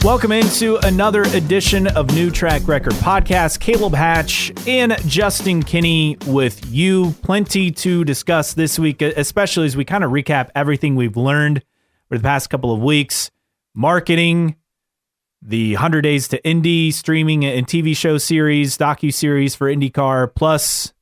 Welcome into another edition of New Track Record Podcast. Caleb Hatch and Justin Kinney with you. Plenty to discuss this week, especially as we kind of recap everything we've learned for the past couple of weeks. Marketing, the 100 Days to Indy streaming and TV show series, docu-series for IndyCar, plus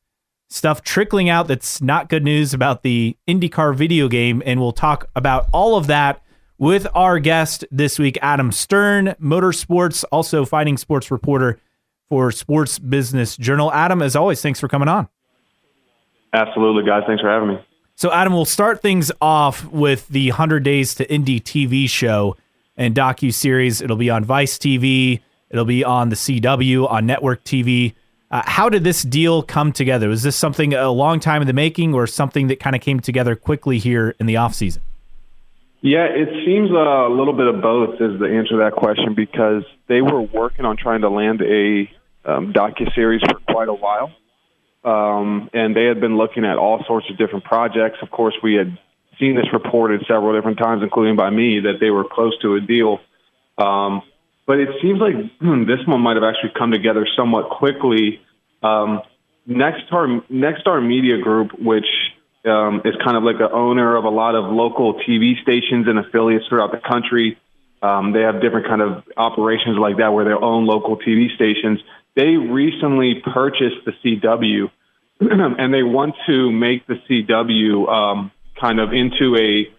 stuff trickling out that's not good news about the IndyCar video game. And we'll talk about all of that with our guest this week, Adam Stern, motorsports, also fighting sports reporter for Sports Business Journal. Adam, as always, thanks for coming on. Absolutely, guys. Thanks for having me. So, Adam, we'll start things off with the 100 Days to Indy TV show and docu-series. It'll be on Vice TV. It'll be on the CW, on Network TV. How did this deal come together? Was this something a long time in the making or something that kind of came together quickly here in the offseason? Yeah, it seems a little bit of both is the answer to that question, because they were working on trying to land a docuseries for quite a while. And they had been looking at all sorts of different projects. Of course, we had seen this reported several different times, including by me, that they were close to a deal. But it seems like this one might have actually come together somewhat quickly. Nexstar Media Group, which is kind of like the owner of a lot of local TV stations and affiliates throughout the country. They have different kind of operations like that where they own local TV stations. They recently purchased the CW, and they want to make the CW kind of into a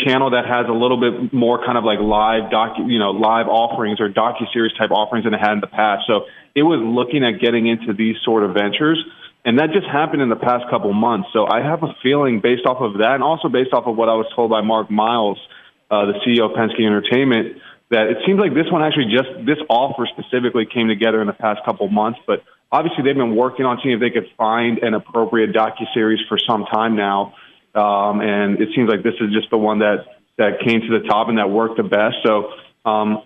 channel that has a little bit more kind of like live offerings or docuseries type offerings than it had in the past. So it was looking at getting into these sort of ventures. And that just happened in the past couple months. So I have a feeling based off of that and also based off of what I was told by Mark Miles, the CEO of Penske Entertainment, that it seems like this one actually this offer specifically came together in the past couple months. But obviously they've been working on seeing if they could find an appropriate docuseries for some time now. And it seems like this is just the one that came to the top and that worked the best. So I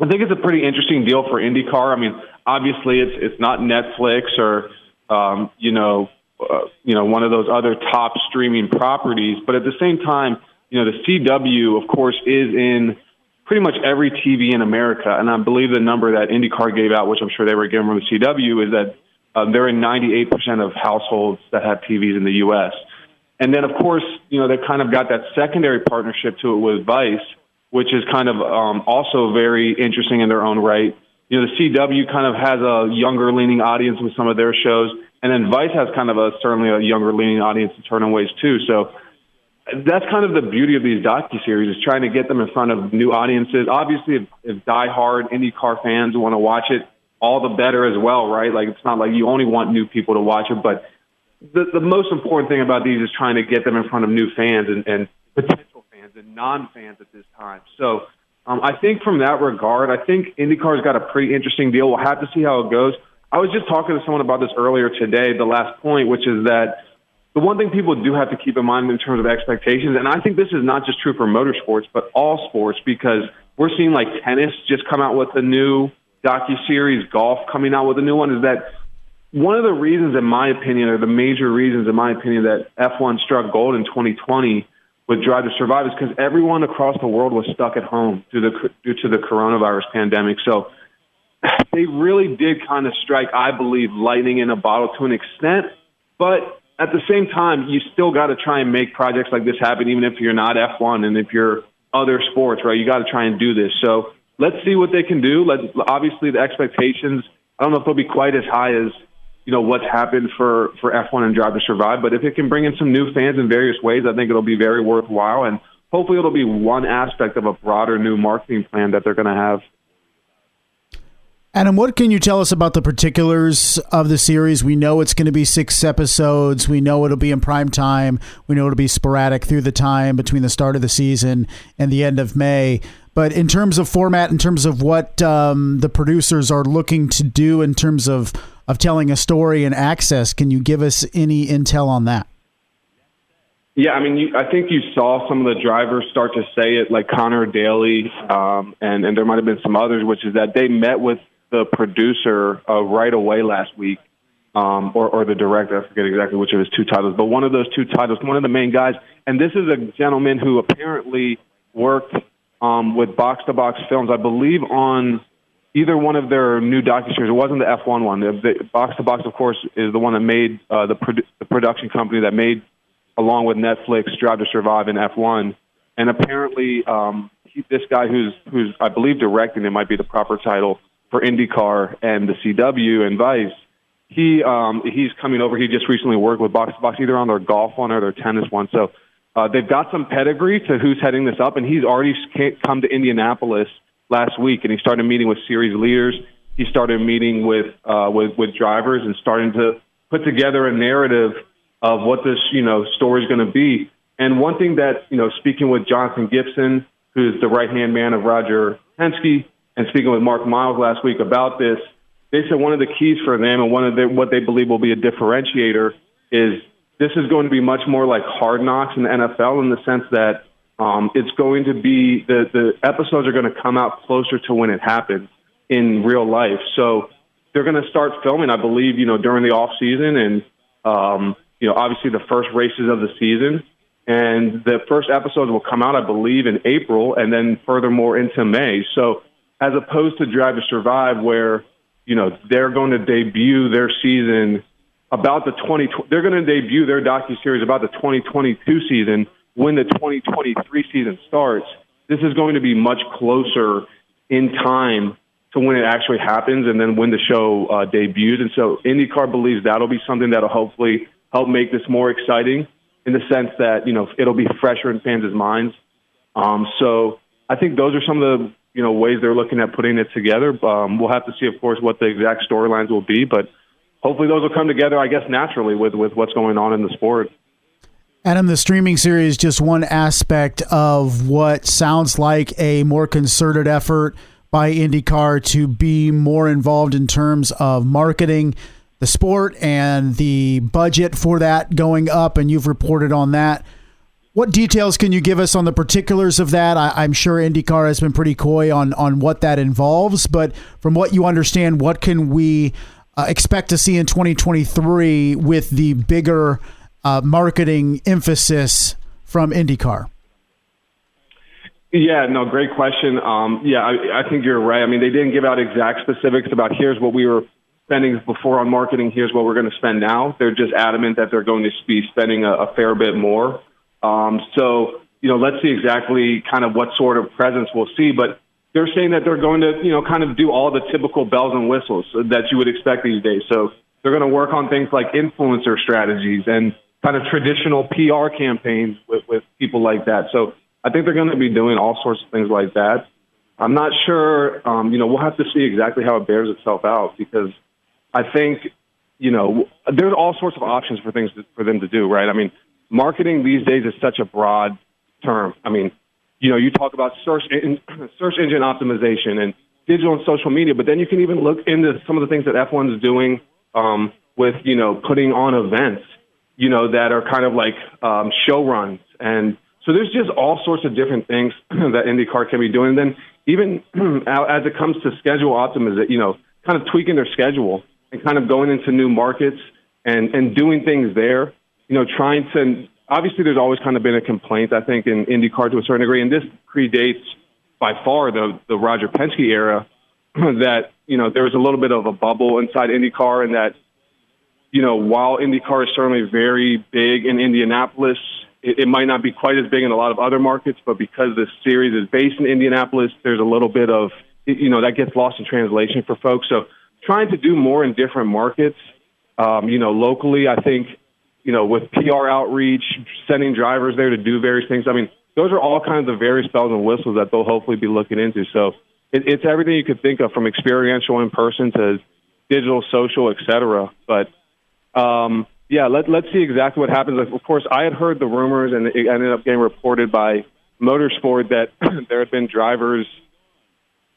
think it's a pretty interesting deal for IndyCar. I mean, obviously it's not Netflix or one of those other top streaming properties. But at the same time, the CW, of course, is in pretty much every TV in America. And I believe the number that IndyCar gave out, which I'm sure they were given from the CW, is that they're in 98% of households that have TVs in the U.S. And then, of course, they've kind of got that secondary partnership to it with Vice, which is kind of also very interesting in their own right. The CW kind of has a younger-leaning audience with some of their shows, and then Vice has kind of certainly a younger-leaning audience in certain ways too. So that's kind of the beauty of these docuseries, is trying to get them in front of new audiences. Obviously, if diehard IndyCar fans want to watch it, all the better as well, right? Like, it's not like you only want new people to watch it, but the most important thing about these is trying to get them in front of new fans and potential fans and non-fans at this time. So I think from that regard, I think IndyCar's got a pretty interesting deal. We'll have to see how it goes. I was just talking to someone about this earlier today, the last point, which is that the one thing people do have to keep in mind in terms of expectations, and I think this is not just true for motorsports, but all sports, because we're seeing like tennis just come out with a new docuseries, golf coming out with a new one, is that one of the reasons, in my opinion, or the major reasons, in my opinion, that F1 struck gold in 2020 with Drive to Survive is because everyone across the world was stuck at home due to the coronavirus pandemic. So they really did kind of strike, I believe, lightning in a bottle to an extent. But at the same time, you still got to try and make projects like this happen, even if you're not F1 and if you're other sports, right? You got to try and do this. So let's see what they can do. Obviously, the expectations, I don't know if they'll be quite as high as what's happened for F1 and Drive to Survive. But if it can bring in some new fans in various ways, I think it'll be very worthwhile. And hopefully it'll be one aspect of a broader new marketing plan that they're going to have. Adam, what can you tell us about the particulars of the series? We know it's going to be 6 episodes. We know it'll be in prime time. We know it'll be sporadic through the time between the start of the season and the end of May. But in terms of format, in terms of what the producers are looking to do in terms of telling a story and access, can you give us any intel on that? Yeah, I mean, I think you saw some of the drivers start to say it, like Connor Daly, and there might have been some others, which is that they met with the producer right away last week, or the director. I forget exactly which of his two titles, but one of those two titles, one of the main guys. And this is a gentleman who apparently worked with Box to Box Films, I believe on either one of their new docuseries. It wasn't the F1 one. The Box to Box, of course, is the one that made the production company that made, along with Netflix, Drive to Survive and F1. And apparently, this guy who's I believe directing, it might be the proper title, for IndyCar and the CW and Vice, he's coming over. He just recently worked with Box to Box, either on their golf one or their tennis one. So they've got some pedigree to who's heading this up, and he's already come to Indianapolis last week, and he started meeting with series leaders. He started meeting with drivers and starting to put together a narrative of what this story is going to be. And one thing that speaking with Jonathan Gibson, who's the right-hand man of Roger Penske, and speaking with Mark Miles last week about this, they said one of the keys for them and what they believe will be a differentiator is this is going to be much more like Hard Knocks in the NFL, in the sense that it's going to be the episodes are going to come out closer to when it happens in real life. So they're going to start filming, I believe, during the off season and obviously the first races of the season. And the first episodes will come out, I believe, in April, and then furthermore into May. So as opposed to Drive to Survive, where they're going to debut their season about they're going to debut their docuseries about the 2022 season when the 2023 season starts. This is going to be much closer in time to when it actually happens and then when the show debuts. And so IndyCar believes that'll be something that'll hopefully help make this more exciting in the sense that, it'll be fresher in fans' minds. So I think those are some of the, ways they're looking at putting it together. We'll have to see, of course, what the exact storylines will be, but hopefully those will come together, I guess, naturally with what's going on in the sport. Adam, the streaming series is just one aspect of what sounds like a more concerted effort by IndyCar to be more involved in terms of marketing the sport and the budget for that going up, and you've reported on that. What details can you give us on the particulars of that? I'm sure IndyCar has been pretty coy on what that involves, but from what you understand, what can we expect to see in 2023 with the bigger marketing emphasis from IndyCar? Yeah, no, great question. I think you're right. I mean, they didn't give out exact specifics about here's what we were spending before on marketing, here's what we're going to spend now. They're just adamant that they're going to be spending a fair bit more. So let's see exactly kind of what sort of presence we'll see. But they're saying that they're going to, kind of do all the typical bells and whistles that you would expect these days. So they're going to work on things like influencer strategies and kind of traditional PR campaigns with people like that. So I think they're going to be doing all sorts of things like that. I'm not sure, we'll have to see exactly how it bears itself out, because I think, there's all sorts of options for things for them to do, right? I mean, marketing these days is such a broad term. I mean, you talk about search engine optimization and digital and social media, but then you can even look into some of the things that F1 is doing with, putting on events, that are kind of like show runs. And so there's just all sorts of different things that IndyCar can be doing. And then even as it comes to schedule optimization, kind of tweaking their schedule and kind of going into new markets and doing things there, trying to, obviously there's always kind of been a complaint, I think, in IndyCar to a certain degree, and this predates by far the Roger Penske era, that, there was a little bit of a bubble inside IndyCar, and that, while IndyCar is certainly very big in Indianapolis, it might not be quite as big in a lot of other markets, but because the series is based in Indianapolis, there's a little bit of, that gets lost in translation for folks. So trying to do more in different markets, locally, I think, with PR outreach, sending drivers there to do various things. I mean, those are all kinds of various bells and whistles that they'll hopefully be looking into. So it's everything you could think of, from experiential in person to digital, social, et cetera. But, let's see exactly what happens. Of course, I had heard the rumors, and it ended up getting reported by Motorsport that there had been drivers,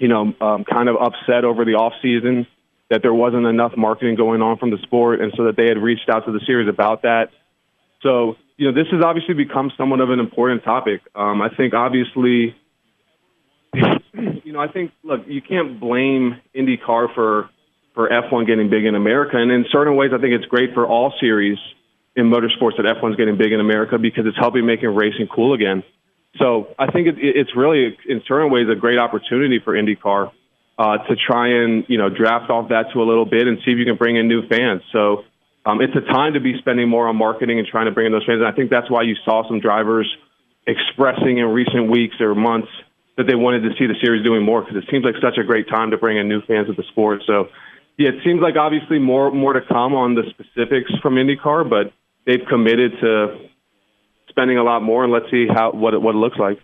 kind of upset over the off season, that there wasn't enough marketing going on from the sport, and so that they had reached out to the series about that. So, this has obviously become somewhat of an important topic. I think, obviously, look, you can't blame IndyCar for F1 getting big in America. And in certain ways, I think it's great for all series in motorsports that F1's getting big in America, because it's helping making racing cool again. So I think it's really, in certain ways, a great opportunity for IndyCar to try and, draft off that to a little bit and see if you can bring in new fans. So it's a time to be spending more on marketing and trying to bring in those fans. And I think that's why you saw some drivers expressing in recent weeks or months that they wanted to see the series doing more, because it seems like such a great time to bring in new fans of the sport. So, yeah, it seems like obviously more to come on the specifics from IndyCar, but they've committed to spending a lot more, and let's see what it looks like.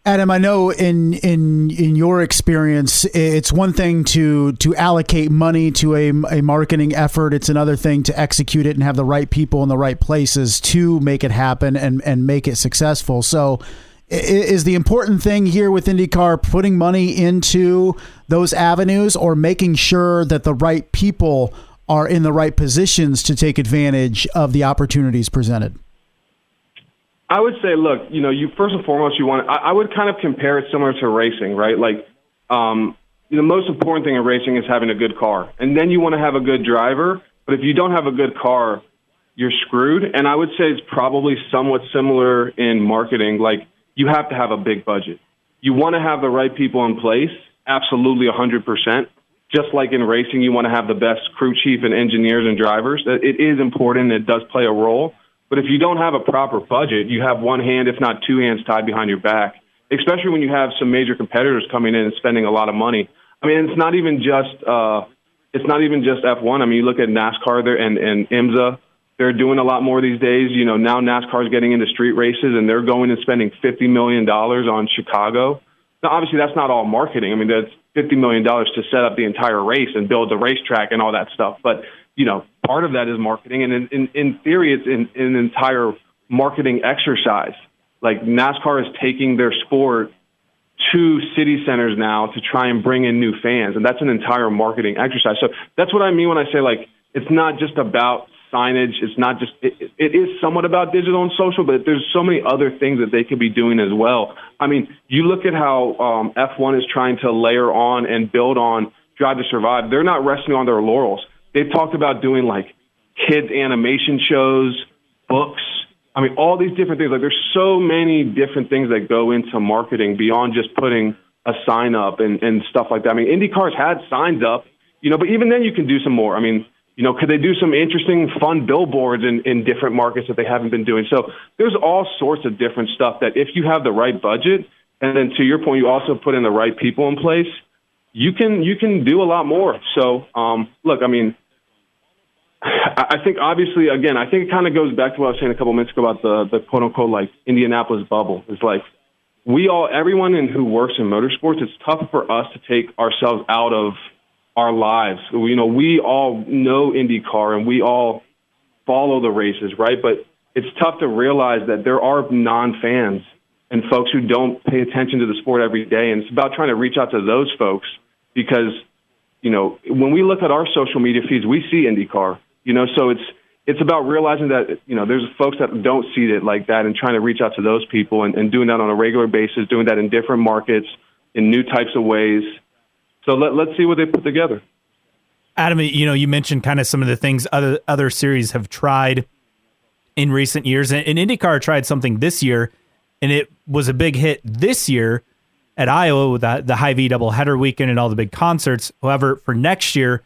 Adam, I know in your experience, it's one thing to allocate money to a marketing effort. It's another thing to execute it and have the right people in the right places to make it happen and make it successful. So is the important thing here with IndyCar putting money into those avenues, or making sure that the right people are in the right positions to take advantage of the opportunities presented? I would say, look, you first and foremost, I would kind of compare it similar to racing, right? Like, the most important thing in racing is having a good car. And then you want to have a good driver. But if you don't have a good car, you're screwed. And I would say it's probably somewhat similar in marketing. Like, you have to have a big budget. You want to have the right people in place, absolutely 100%. Just like in racing, you want to have the best crew chief and engineers and drivers. It is important. It does play a role. But if you don't have a proper budget, you have one hand, if not two hands, tied behind your back, especially when you have some major competitors coming in and spending a lot of money. I mean, it's not even just F1. I mean, you look at NASCAR there and IMSA. They're doing a lot more these days. Now NASCAR is getting into street races, and they're going and spending $50 million on Chicago. Now, obviously, that's not all marketing. I mean, that's $50 million to set up the entire race and build the racetrack and all that stuff. But, part of that is marketing. And in theory, it's an entire marketing exercise. Like, NASCAR is taking their sport to city centers now to try and bring in new fans. And that's an entire marketing exercise. So that's what I mean when I say, like, it's not just about signage. It's not just, it is somewhat about digital and social, but there's so many other things that they could be doing as well. I mean, you look at how F1 is trying to layer on and build on Drive to Survive. They're not resting on their laurels. They've talked about doing, like, kids animation shows, books. I mean, all these different things. Like, there's so many different things that go into marketing beyond just putting a sign up and stuff like that. I mean, IndyCar's had signs up, but even then you can do some more. I mean, could they do some interesting, fun billboards in different markets that they haven't been doing? So there's all sorts of different stuff that if you have the right budget, and then to your point, you also put in the right people in place, you can do a lot more. So, look, I mean, I think obviously, again, I think it kind of goes back to what I was saying a couple minutes ago about the quote unquote, like, Indianapolis bubble. It's like everyone who works in motorsports, it's tough for us to take ourselves out of our lives. We all know IndyCar and we all follow the races, right? But it's tough to realize that there are non-fans and folks who don't pay attention to the sport every day. And it's about trying to reach out to those folks because, when we look at our social media feeds, we see IndyCar, so it's about realizing that, there's folks that don't see it like that and trying to reach out to those people and doing that on a regular basis, doing that in different markets, in new types of ways. So let's see what they put together. Adam, you mentioned kind of some of the things other series have tried in recent years. And IndyCar tried something this year, and it was a big hit this year at Iowa with the Hy-Vee doubleheader weekend and all the big concerts. However, for next year,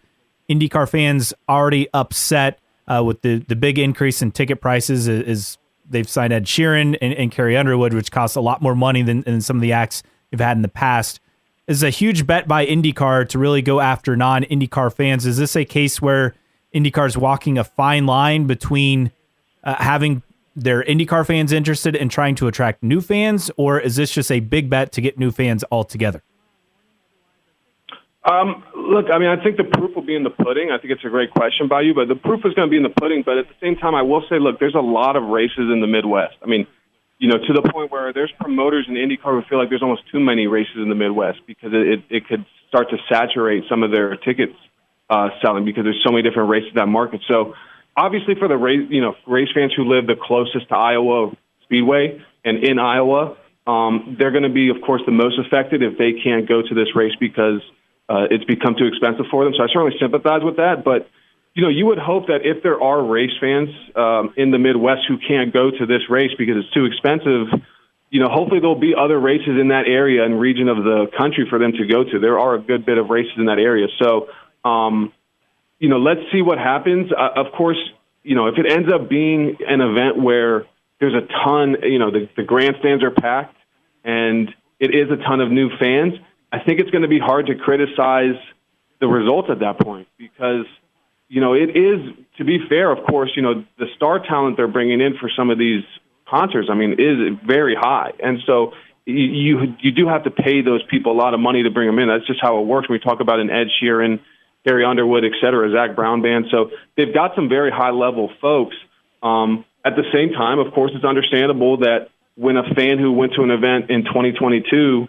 IndyCar fans already upset with the big increase in ticket prices as they've signed Ed Sheeran and Carrie Underwood, which costs a lot more money than some of the acts they've had in the past. This is a huge bet by IndyCar to really go after non-IndyCar fans. Is this a case where IndyCar is walking a fine line between having their IndyCar fans interested in trying to attract new fans, or is this just a big bet to get new fans altogether? Look, I mean, I think the proof will be in the pudding. I think it's a great question by you, but the proof is going to be in the pudding. But at the same time, I will say, look, there's a lot of races in the Midwest. I mean, to the point where there's promoters in IndyCar who feel like there's almost too many races in the Midwest because it could start to saturate some of their tickets selling because there's so many different races in that market. So obviously for the race fans who live the closest to Iowa Speedway and in Iowa, they're going to be, of course, the most affected if they can't go to this race because it's become too expensive for them. So I certainly sympathize with that. But, you would hope that if there are race fans in the Midwest who can't go to this race because it's too expensive, hopefully there'll be other races in that area and region of the country for them to go to. There are a good bit of races in that area. So, let's see what happens. Of course, if it ends up being an event where there's a ton, the grandstands are packed and it is a ton of new fans, I think it's going to be hard to criticize the results at that point because, it is, to be fair, of course, the star talent they're bringing in for some of these concerts, is very high. And so you do have to pay those people a lot of money to bring them in. That's just how it works when we talk about an Ed Sheeran, Harry Underwood, et cetera, Zach Brown band. So they've got some very high-level folks. At the same time, of course, it's understandable that when a fan who went to an event in 2022,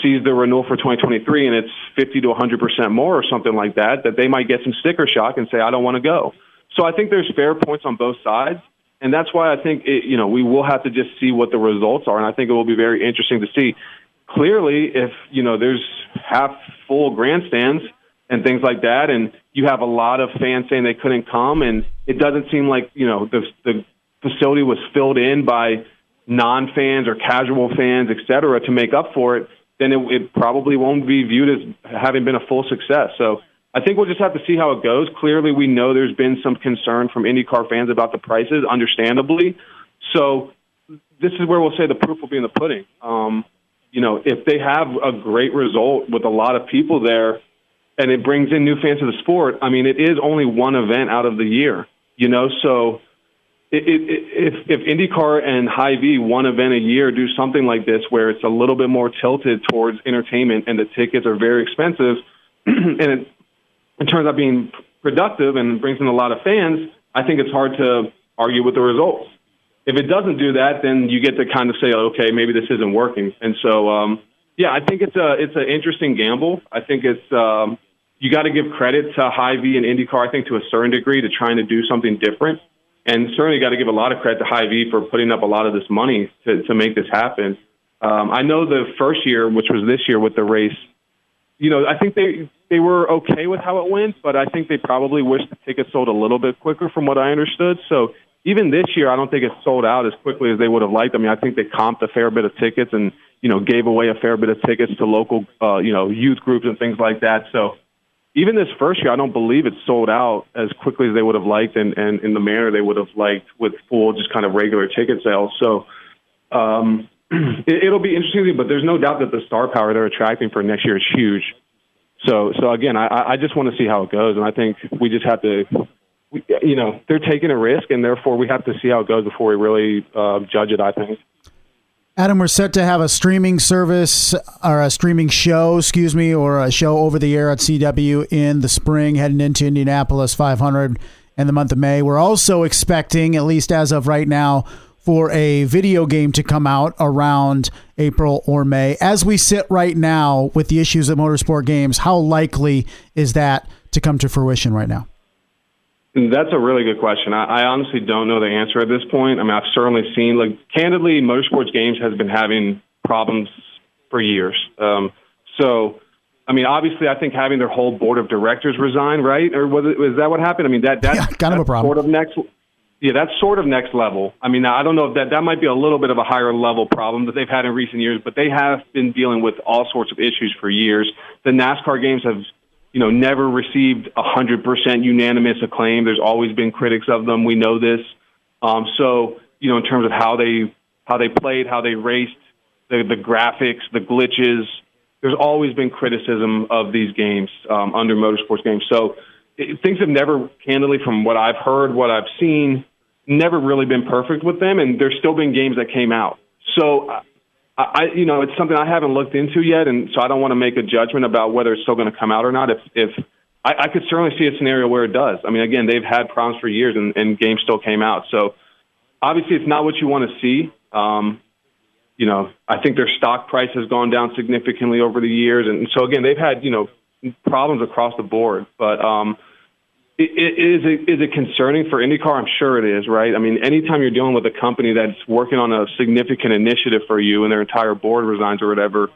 sees the renewal for 2023 and it's 50 to 100% more or something like that they might get some sticker shock and say, I don't want to go. So I think there's fair points on both sides. And that's why I think, we will have to just see what the results are. And I think it will be very interesting to see. Clearly, if, there's half full grandstands and things like that, and you have a lot of fans saying they couldn't come, and it doesn't seem like, the facility was filled in by non-fans or casual fans, et cetera, to make up for it, then it probably won't be viewed as having been a full success. So I think we'll just have to see how it goes. Clearly, we know there's been some concern from IndyCar fans about the prices, understandably. So this is where we'll say the proof will be in the pudding. If they have a great result with a lot of people there and it brings in new fans to the sport, it is only one event out of the year, so if IndyCar and Hy-Vee, one event a year, do something like this where it's a little bit more tilted towards entertainment and the tickets are very expensive and it turns out being productive and brings in a lot of fans, I think it's hard to argue with the results. If it doesn't do that, then you get to kind of say, okay, maybe this isn't working. And so, I think it's an interesting gamble. I think it's you got to give credit to Hy-Vee and IndyCar, I think, to a certain degree to trying to do something different. And certainly got to give a lot of credit to Hy-Vee for putting up a lot of this money to make this happen. I know the first year, which was this year with the race, I think they were okay with how it went, but I think they probably wish the tickets sold a little bit quicker from what I understood. So even this year, I don't think it's sold out as quickly as they would have liked. I think they comped a fair bit of tickets and, gave away a fair bit of tickets to local, youth groups and things like that. So even this first year, I don't believe it's sold out as quickly as they would have liked and in the manner they would have liked with full, just kind of regular ticket sales. So it'll be interesting, but there's no doubt that the star power they're attracting for next year is huge. So again, I just want to see how it goes, and I think we just have to, they're taking a risk, and therefore we have to see how it goes before we really judge it, I think. Adam, we're set to have a streaming service or a streaming show, or a show over the air at CW in the spring, heading into Indianapolis 500 in the month of May. We're also expecting, at least as of right now, for a video game to come out around April or May. As we sit right now with the issues of motorsport games, how likely is that to come to fruition right now? That's a really good question. I honestly don't know the answer at this point. I've certainly seen, candidly, motorsports games has been having problems for years. Obviously, I think having their whole board of directors resign, right? Or was that what happened? That's kind of a problem. That's sort of next level. I don't know if that might be a little bit of a higher level problem that they've had in recent years, but they have been dealing with all sorts of issues for years. The NASCAR games have never received 100% unanimous acclaim. There's always been critics of them. We know this. In terms of how they played, how they raced, the graphics, the glitches, there's always been criticism of these games under motorsports games. So things have never, candidly, from what I've heard, what I've seen, never really been perfect with them, and there's still been games that came out. So it's something I haven't looked into yet, and so I don't want to make a judgment about whether it's still going to come out or not. If I could certainly see a scenario where it does. Again, they've had problems for years, and games still came out. So obviously, it's not what you want to see. I think their stock price has gone down significantly over the years, and so again, they've had problems across the board. But is it concerning for IndyCar? I'm sure it is, right? Anytime you're dealing with a company that's working on a significant initiative for you and their entire board resigns or whatever,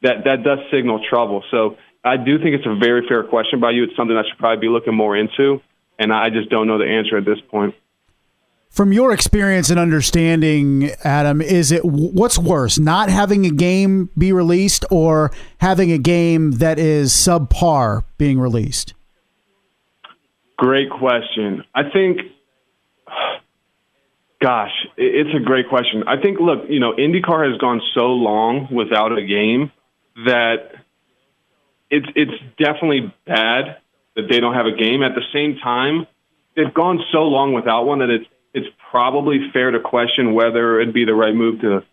that does signal trouble. So I do think it's a very fair question by you. It's something I should probably be looking more into, and I just don't know the answer at this point. From your experience and understanding, Adam, what's worse, not having a game be released or having a game that is subpar being released? Great question. I think, gosh, it's a great question. I think, look, IndyCar has gone so long without a game that it's definitely bad that they don't have a game. At the same time, they've gone so long without one that it's probably fair to question whether it'd be the right move to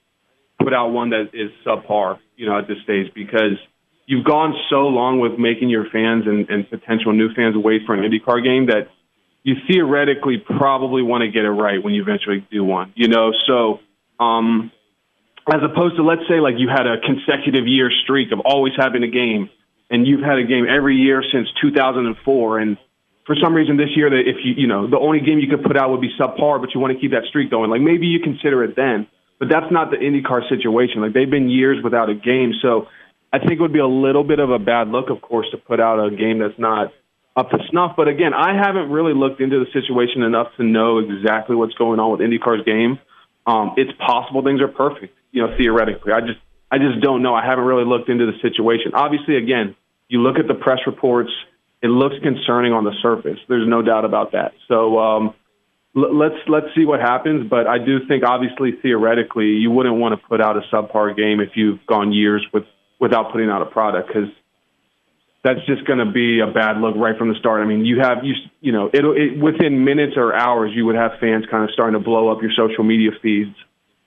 put out one that is subpar, at this stage, because you've gone so long with making your fans and potential new fans wait for an IndyCar game that you theoretically probably want to get it right when you eventually do one, So as opposed to, let's say, like you had a consecutive year streak of always having a game, and you've had a game every year since 2004, and for some reason this year, that if the only game you could put out would be subpar, but you want to keep that streak going, like maybe you consider it then. But that's not the IndyCar situation. Like they've been years without a game, so I think it would be a little bit of a bad look, of course, to put out a game that's not up to snuff. But again, I haven't really looked into the situation enough to know exactly what's going on with IndyCar's game. It's possible things are perfect, theoretically. I just don't know. I haven't really looked into the situation. Obviously, again, you look at the press reports. It looks concerning on the surface. There's no doubt about that. So let's see what happens. But I do think, obviously, theoretically, you wouldn't want to put out a subpar game if you've gone years without putting out a product, because that's just going to be a bad look right from the start. I mean, within minutes or hours, you would have fans kind of starting to blow up your social media feeds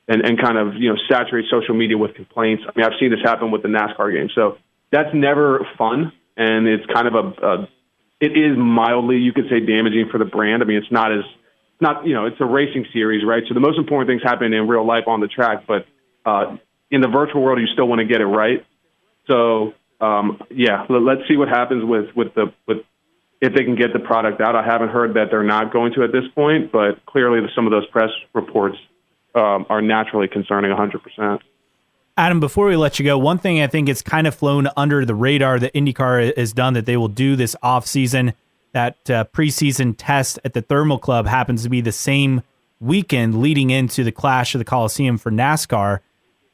and kind of saturate social media with complaints. I mean, I've seen this happen with the NASCAR game. So that's never fun. And it's kind of it is mildly, you could say, damaging for the brand. I mean, it's a racing series, right? So the most important things happen in real life on the track, but in the virtual world, you still want to get it right. So, let's see what happens with if they can get the product out. I haven't heard that they're not going to at this point, but clearly some of those press reports are naturally concerning 100%. Adam, before we let you go, one thing I think it's kind of flown under the radar that IndyCar has done that they will do this offseason, that preseason test at the Thermal Club happens to be the same weekend leading into the Clash of the Coliseum for NASCAR,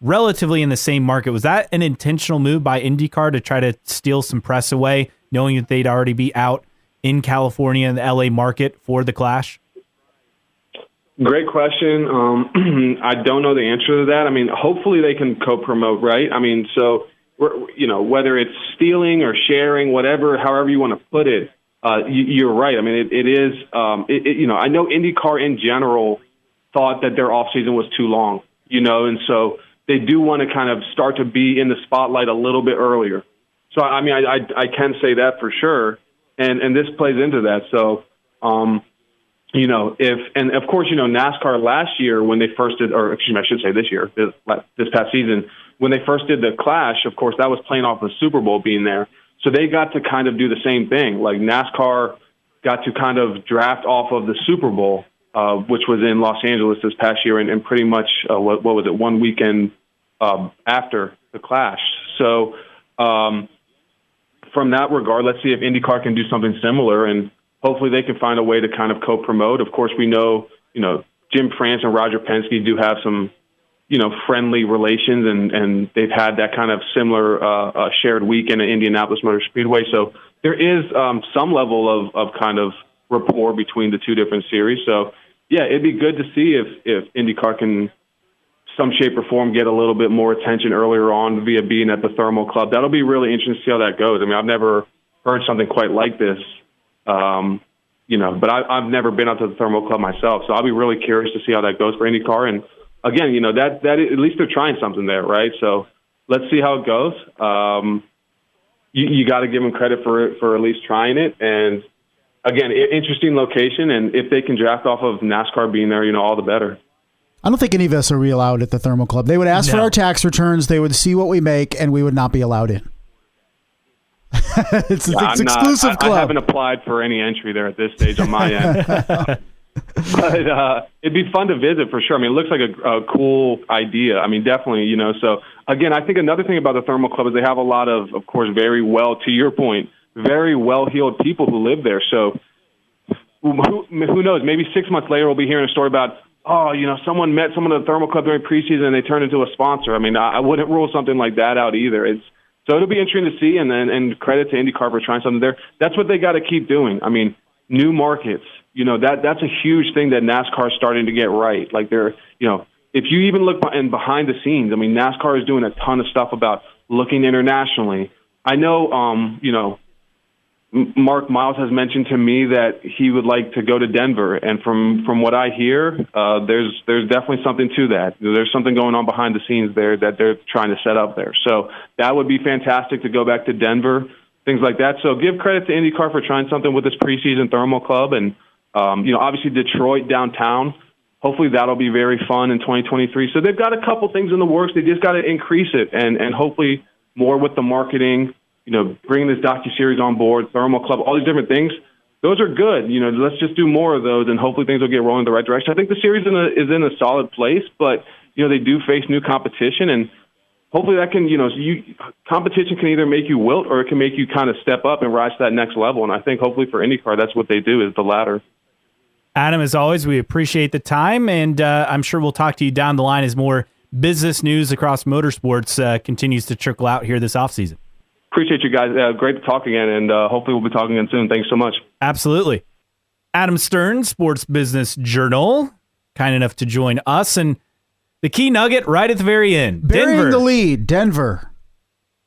relatively in the same market. Was that an intentional move by IndyCar to try to steal some press away, knowing that they'd already be out in California and the LA market for the Clash? Great question. I don't know the answer to that. I mean, hopefully they can co-promote, right? I mean, so whether it's stealing or sharing, however you want to put it, you're right. I mean, it is. I know IndyCar in general thought that their offseason was too long, and so they do want to kind of start to be in the spotlight a little bit earlier. So I mean, I can say that for sure, and this plays into that. So. Of course, NASCAR last year when they first did, or excuse me, I should say this year, this past season, when they first did the Clash, of course, that was playing off the Super Bowl being there. So they got to kind of do the same thing. Like NASCAR got to kind of draft off of the Super Bowl, which was in Los Angeles this past year, and pretty much, what was it, one weekend after the Clash. So from that regard, let's see if IndyCar can do something similar, and hopefully they can find a way to kind of co-promote. Of course, we know, Jim France and Roger Penske do have some, friendly relations, and they've had that kind of similar shared weekend at Indianapolis Motor Speedway. So there is some level of kind of rapport between the two different series. So, yeah, it'd be good to see if IndyCar can, some shape or form, get a little bit more attention earlier on via being at the Thermal Club. That'll be really interesting to see how that goes. I mean, I've never heard something quite like this. But I've never been out to the Thermal Club myself, so I'll be really curious to see how that goes for IndyCar. And again, that at least they're trying something there, right? So let's see how it goes. You got to give them credit for at least trying it. And again, interesting location, and if they can draft off of NASCAR being there, all the better. I don't think any of us are allowed at the Thermal Club. They would ask for our tax returns, they would see what we make, and we would not be allowed in. It's exclusive club. I haven't applied for any entry there at this stage on my end. But it'd be fun to visit for sure. I mean, it looks like a cool idea. I mean, definitely, So, again, I think another thing about the Thermal Club is they have a lot of course, to your point, very well-heeled people who live there. So who knows? Maybe 6 months later we'll be hearing a story about, someone met someone at the Thermal Club during preseason and they turned into a sponsor. I mean, I wouldn't rule something like that out either. So it'll be interesting to see, and credit to IndyCar for trying something there. That's what they got to keep doing. I mean, new markets, that's a huge thing that NASCAR is starting to get right. Like if you even look behind the scenes, I mean, NASCAR is doing a ton of stuff about looking internationally. I know, Mark Miles has mentioned to me that he would like to go to Denver, and from what I hear, there's definitely something to that. There's something going on behind the scenes there that they're trying to set up there. So that would be fantastic to go back to Denver, things like that. So give credit to IndyCar for trying something with this preseason Thermal Club, and obviously Detroit downtown. Hopefully that'll be very fun in 2023. So they've got a couple things in the works. They just got to increase it, and hopefully more with the marketing. Bringing this docuseries on board, Thermal Club, all these different things, those are good. Let's just do more of those, and hopefully things will get rolling in the right direction. I think the series is in a solid place, but, they do face new competition, and hopefully that can, competition can either make you wilt or it can make you kind of step up and rise to that next level. And I think hopefully for IndyCar, that's what they do, is the latter. Adam, as always, we appreciate the time, and I'm sure we'll talk to you down the line as more business news across motorsports continues to trickle out here this offseason. Appreciate you guys. Great to talk again, and hopefully we'll be talking again soon. Thanks so much. Absolutely. Adam Stern, Sports Business Journal, kind enough to join us. And the key nugget right at the very end. Burying Denver. the lead, Denver.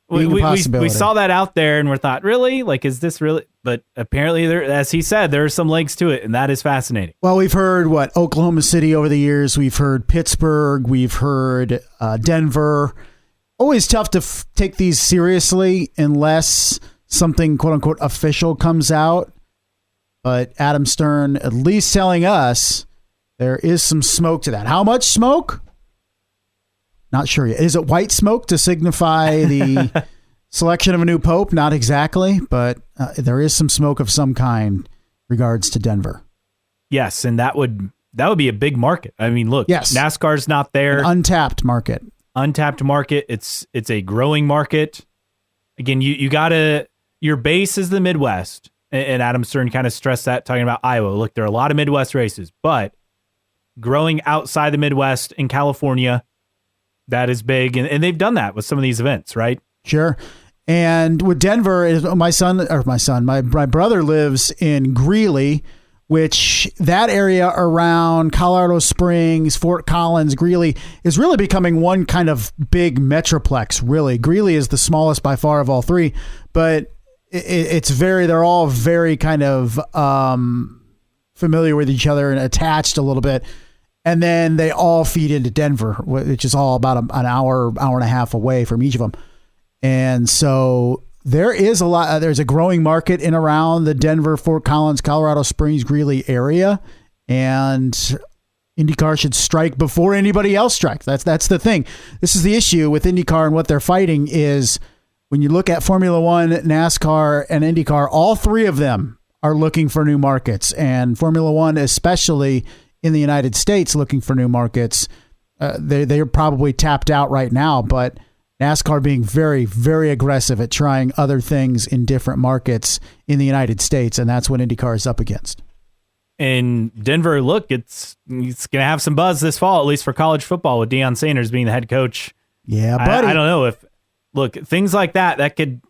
We saw that out there, and we thought, really? Like, is this really? But apparently, as he said, there are some legs to it, and that is fascinating. Well, we've heard, Oklahoma City over the years. We've heard Pittsburgh. We've heard Denver. Always tough to take these seriously unless something quote unquote official comes out. But Adam Stern at least telling us there is some smoke to that. How much smoke? Not sure yet. Is it white smoke to signify the selection of a new pope? Not exactly, but there is some smoke of some kind regards to Denver. Yes, and that would be a big market. I mean, look, yes. NASCAR's not there. An untapped market. It's a growing market. Again, you gotta, your base is the Midwest, and Adam Stern kind of stressed that talking about Iowa. Look, there are a lot of Midwest races, but growing outside the Midwest in California, that is big, and they've done that with some of these events, right? Sure. And with Denver, my brother lives in Greeley, which that area around Colorado Springs, Fort Collins, Greeley is really becoming one kind of big metroplex, really. Greeley is the smallest by far of all three, but they're all very kind of familiar with each other and attached a little bit. And then they all feed into Denver, which is all about an hour and a half away from each of them. And so there is there's a growing market in around the Denver, Fort Collins, Colorado Springs, Greeley area, and IndyCar should strike before anybody else strikes. That's the thing. This is the issue with IndyCar and what they're fighting is when you look at Formula One, NASCAR, and IndyCar, all three of them are looking for new markets, and Formula One, especially in the United States, looking for new markets. They're probably tapped out right now, but NASCAR being very, very aggressive at trying other things in different markets in the United States, and that's what IndyCar is up against. And Denver, look, it's going to have some buzz this fall, at least for college football, with Deion Sanders being the head coach. Yeah, buddy. I don't know things like that could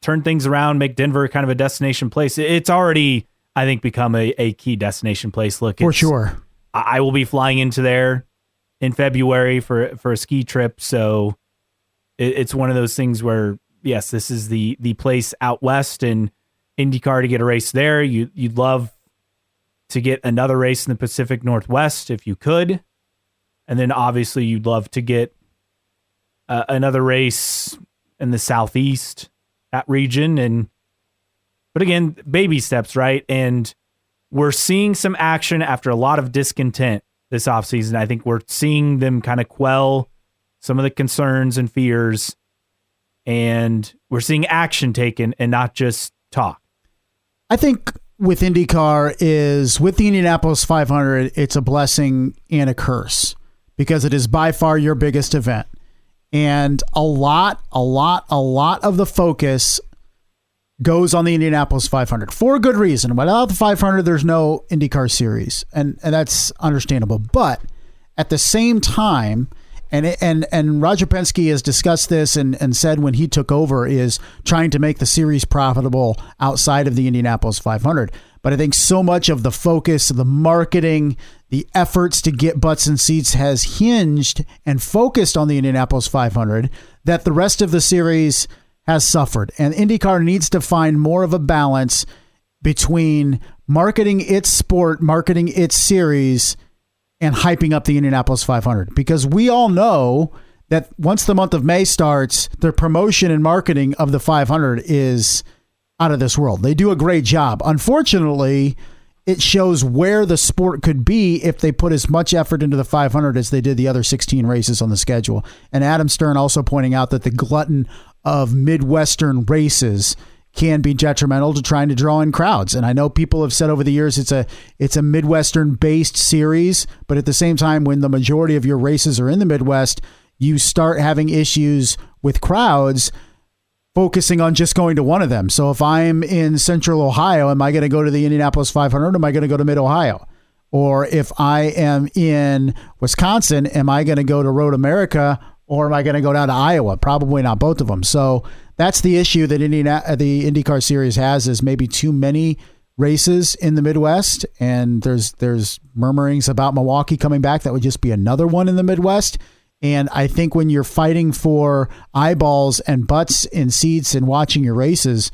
turn things around, make Denver kind of a destination place. It's already, I think, become a key destination place. Look, for sure. I will be flying into there in February for a ski trip, so it's one of those things where, yes, this is the place out west, and IndyCar to get a race there. You'd love to get another race in the Pacific Northwest if you could, and then obviously you'd love to get another race in the Southeast, that region. But again, baby steps, right? And we're seeing some action after a lot of discontent this offseason. I think we're seeing them kind of quell some of the concerns and fears, and we're seeing action taken and not just talk. I think with IndyCar is with the Indianapolis 500, it's a blessing and a curse because it is by far your biggest event. And a lot of the focus goes on the Indianapolis 500 for a good reason. Without the 500, there's no IndyCar series, and that's understandable. But at the same time, and Roger Penske has discussed this and said when he took over is trying to make the series profitable outside of the Indianapolis 500. But I think so much of the focus, the marketing, the efforts to get butts in seats has hinged and focused on the Indianapolis 500 that the rest of the series has suffered. And IndyCar needs to find more of a balance between marketing its sport, marketing its series, and hyping up the Indianapolis 500. Because we all know that once the month of May starts, their promotion and marketing of the 500 is out of this world. They do a great job. Unfortunately, it shows where the sport could be if they put as much effort into the 500 as they did the other 16 races on the schedule. And Adam Stern also pointing out that the glutton of Midwestern races can be detrimental to trying to draw in crowds. And I know people have said over the years it's a Midwestern based series, but at the same time, when the majority of your races are in the Midwest, you start having issues with crowds focusing on just going to one of them. So if I'm in Central Ohio, am I going to go to the Indianapolis 500 or am I going to go to Mid Ohio? Or if I am in Wisconsin, am I going to go to Road America or am I going to go down to Iowa? Probably not both of them. So that's the issue that the IndyCar series has, is maybe too many races in the Midwest. And there's murmurings about Milwaukee coming back. That would just be another one in the Midwest. And I think when you're fighting for eyeballs and butts in seats and watching your races,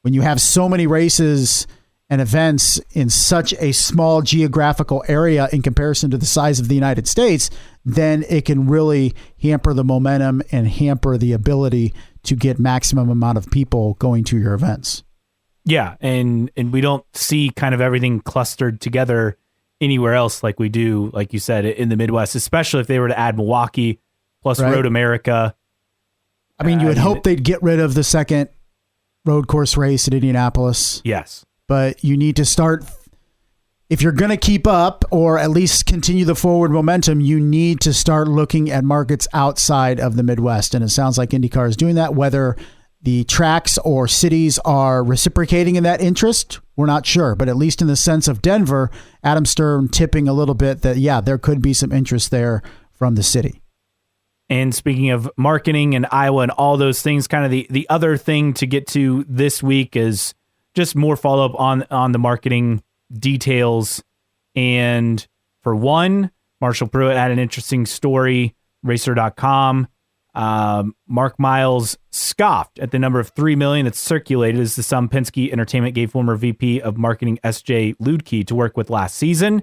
when you have so many races and events in such a small geographical area in comparison to the size of the United States, then it can really hamper the momentum and hamper the ability to get maximum amount of people going to your events. Yeah, and we don't see kind of everything clustered together anywhere else like we do, like you said, in the Midwest, especially if they were to add Milwaukee plus Road America. I mean, you would hope they'd get rid of the second road course race at Indianapolis. Yes. But you need to start, if you're going to keep up or at least continue the forward momentum, you need to start looking at markets outside of the Midwest. And it sounds like IndyCar is doing that. Whether the tracks or cities are reciprocating in that interest, we're not sure. But at least in the sense of Denver, Adam Stern tipping a little bit that, yeah, there could be some interest there from the city. And speaking of marketing and Iowa and all those things, kind of the other thing to get to this week is just more follow-up on the marketing details. And for one, Marshall Pruitt had an interesting story, racer.com. Mark Miles scoffed at the number of $3 million that's circulated as the sum Penske Entertainment gave former VP of Marketing S.J. Ludke to work with last season.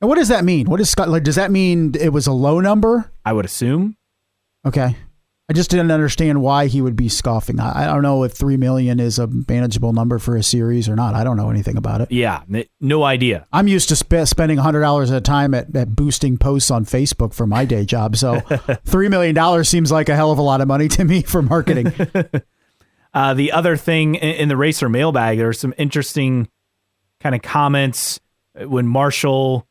And what does that mean? What is like? Does that mean it was a low number? I would assume. Okay. I just didn't understand why he would be scoffing. I don't know if 3 million is a manageable number for a series or not. I don't know anything about it. Yeah, no idea. I'm used to spending $100 at a time at boosting posts on Facebook for my day job. So $3 million seems like a hell of a lot of money to me for marketing. The other thing in the Racer mailbag, there are some interesting kind of comments when Marshall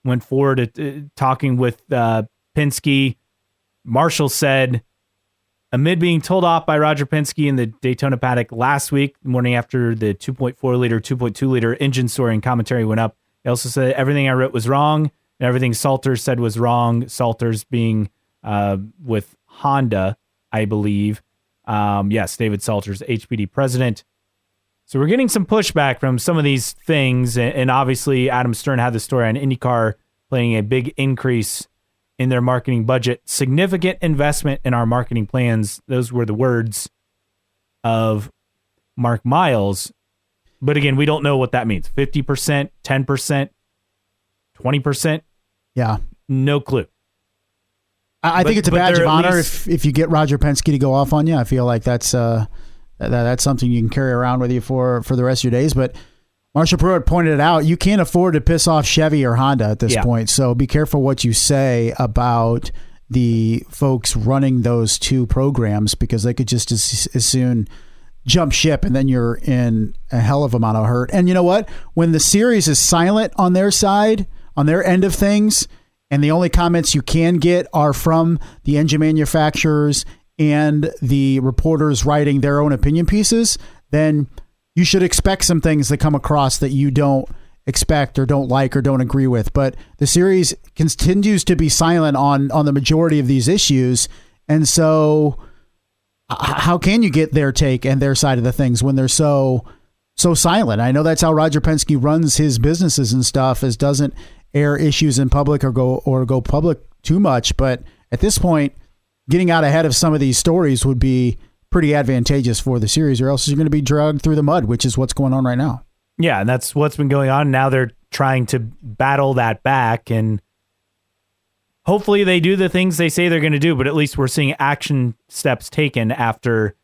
went forward to talking with Penske. Marshall said, amid being told off by Roger Penske in the Daytona paddock last week, the morning after the 2.4 liter, 2.2 liter engine story and commentary went up, he also said everything I wrote was wrong and everything Salters said was wrong. Salters being with Honda, I believe. Yes, David Salters, HPD president. So we're getting some pushback from some of these things. And obviously Adam Stern had the story on IndyCar playing a big increase in their marketing budget, significant investment in our marketing plans. Those were the words of Mark Miles. But again, we don't know what that means. 50%, 10%, 20%. Yeah. No clue. I think it's a badge of honor if you get Roger Penske to go off on you. I feel like that's something you can carry around with you for the rest of your days. But Marshall Pruitt pointed it out. You can't afford to piss off Chevy or Honda at this point. So be careful what you say about the folks running those two programs, because they could just as soon jump ship and then you're in a hell of a amount of hurt. And you know what? When the series is silent on their side, on their end of things, and the only comments you can get are from the engine manufacturers and the reporters writing their own opinion pieces, then you should expect some things that come across that you don't expect or don't like or don't agree with. But the series continues to be silent on the majority of these issues. And so how can you get their take and their side of the things when they're so silent? I know that's how Roger Penske runs his businesses and stuff, is doesn't air issues in public or go public too much. But at this point, getting out ahead of some of these stories would be pretty advantageous for the series, or else you're going to be dragged through the mud, which is what's going on right now. Yeah, and that's what's been going on. Now they're trying to battle that back, and hopefully they do the things they say they're going to do, but at least we're seeing action steps taken after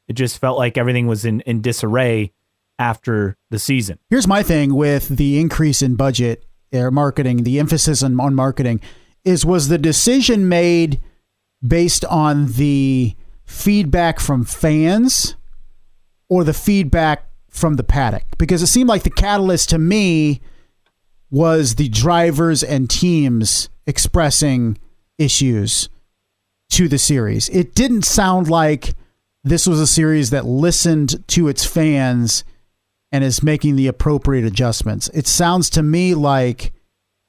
it just felt like everything was in disarray after the season. Here's my thing with the increase in budget or marketing, the emphasis on marketing, was the decision made based on the feedback from fans or the feedback from the paddock? Because it seemed like the catalyst to me was the drivers and teams expressing issues to the series. It didn't sound like this was a series that listened to its fans and is making the appropriate adjustments. It sounds to me like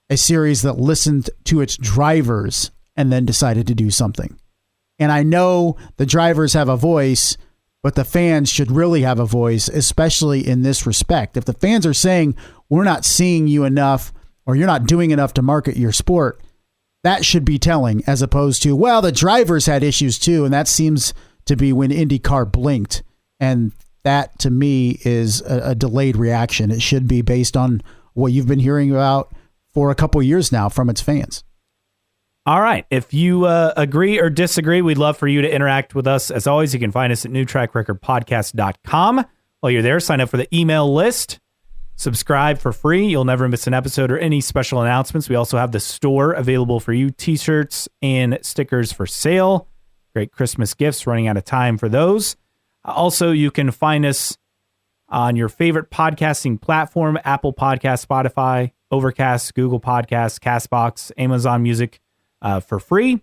a series that listened to its drivers and then decided to do something. And I know the drivers have a voice, but the fans should really have a voice, especially in this respect. If the fans are saying, we're not seeing you enough, or you're not doing enough to market your sport, that should be telling, as opposed to, well, the drivers had issues too. And that seems to be when IndyCar blinked. And that, to me, is a delayed reaction. It should be based on what you've been hearing about for a couple years now from its fans. All right. If you agree or disagree, we'd love for you to interact with us. As always, you can find us at newtrackrecordpodcast.com. While you're there, sign up for the email list. Subscribe for free. You'll never miss an episode or any special announcements. We also have the store available for you. T-shirts and stickers for sale. Great Christmas gifts. Running out of time for those. Also, you can find us on your favorite podcasting platform: Apple Podcasts, Spotify, Overcast, Google Podcasts, CastBox, Amazon Music, for free.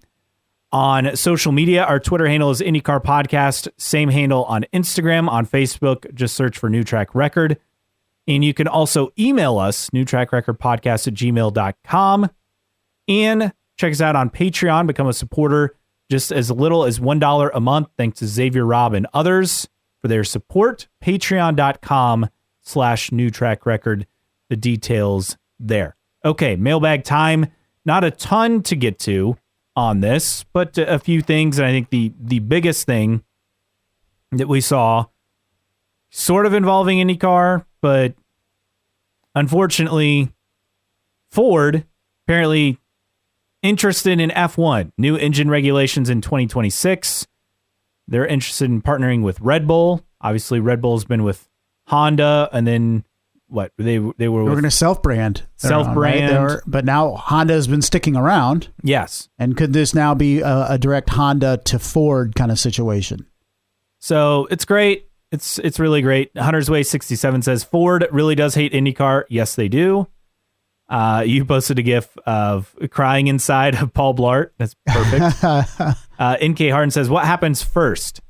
On social media, our Twitter handle is IndyCar Podcast. Same handle on Instagram. On Facebook, just search for New Track Record. And you can also email us, newtrackrecordpodcast@gmail.com. And check us out on Patreon. Become a supporter just as little as $1 a month. Thanks to Xavier, Robb, and others for their support. Patreon.com/newtrackrecord. The details there. Okay, mailbag time. Not a ton to get to on this, but a few things. And I think the biggest thing that we saw, sort of involving IndyCar, but unfortunately, Ford apparently interested in F1, new engine regulations in 2026. They're interested in partnering with Red Bull. Obviously, Red Bull's been with Honda, and then what they were going to self-brand, right? But now Honda has been sticking around. Yes. And could this now be a direct Honda to Ford kind of situation? So it's great. It's really great. Hunter's Way 67 says Ford really does hate IndyCar. Yes, they do. You posted a GIF of crying inside of Paul Blart. That's perfect. NK Harden says, what happens first?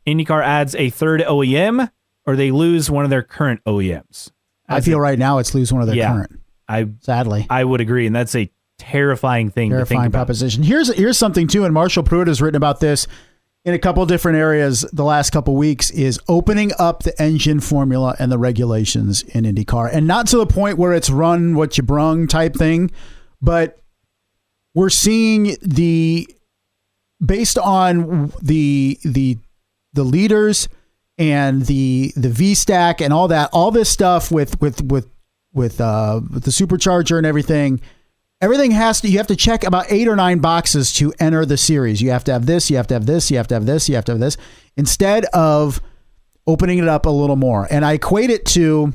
IndyCar adds a third OEM, or they lose one of their current OEMs? I feel right now it's lose one of their current. Sadly, I would agree, and that's a terrifying thing. Terrifying to think proposition. Here's something too, and Marshall Pruitt has written about this in a couple different areas the last couple weeks, is opening up the engine formula and the regulations in IndyCar, and not to the point where it's run what you brung type thing, but we're seeing based on the leaders and the V-stack and all this stuff with the supercharger and everything you have to check about 8 or 9 boxes to enter the series. You have to have this, you have to have this, you have to have this, you have to have this, instead of opening it up a little more. And I equate it to,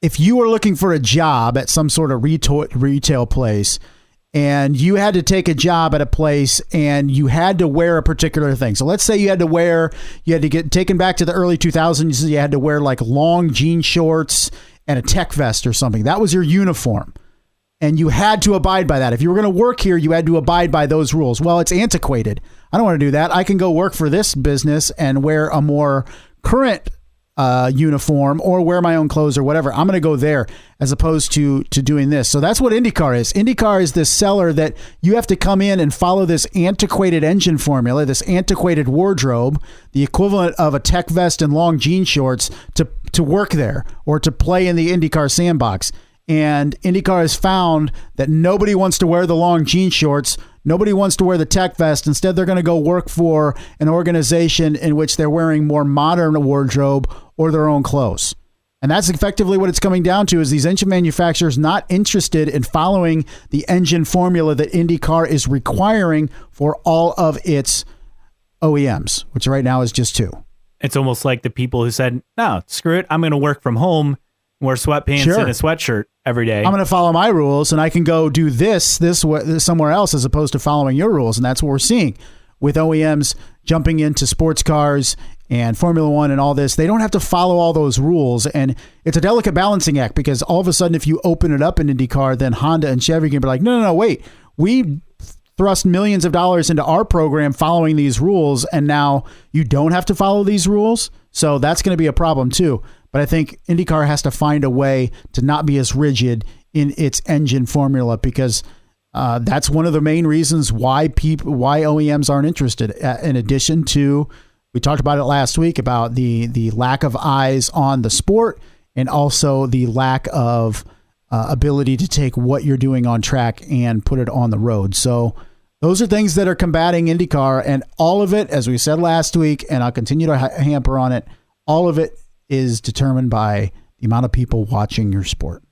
if you were looking for a job at some sort of retail place, and you had to take a job at a place and you had to wear a particular thing. So let's say you had to get taken back to the early 2000s. You had to wear like long jean shorts and a tech vest or something. That was your uniform. And you had to abide by that. If you were going to work here, you had to abide by those rules. Well, it's antiquated. I don't want to do that. I can go work for this business and wear a more current uniform or wear my own clothes or whatever. I'm going to go there as opposed to doing this. So that's what IndyCar is. IndyCar is this seller that you have to come in and follow this antiquated engine formula, this antiquated wardrobe, the equivalent of a tech vest and long jean shorts to work there or to play in the IndyCar sandbox. And IndyCar has found that nobody wants to wear the long jean shorts. Nobody wants to wear the tech vest. Instead, they're going to go work for an organization in which they're wearing more modern wardrobe or their own clothes. And that's effectively what it's coming down to, is these engine manufacturers not interested in following the engine formula that IndyCar is requiring for all of its OEMs, which right now is just 2. It's almost like the people who said, no, screw it, I'm going to work from home, wear sweatpants and a sweatshirt every day. I'm going to follow my rules, and I can go do this somewhere else as opposed to following your rules. And that's what we're seeing with OEMs jumping into sports cars and Formula One and all this. They don't have to follow all those rules. And it's a delicate balancing act, because all of a sudden, if you open it up in IndyCar, then Honda and Chevy can be like, no, wait, we thrust millions of dollars into our program following these rules, and now you don't have to follow these rules. So that's going to be a problem too. But I think IndyCar has to find a way to not be as rigid in its engine formula, because that's one of the main reasons why OEMs aren't interested. In addition to, we talked about it last week about the lack of eyes on the sport, and also the lack of ability to take what you're doing on track and put it on the road. So those are things that are combating IndyCar, and all of it, as we said last week, and I'll continue to hamper on it, all of it is determined by the amount of people watching your sport.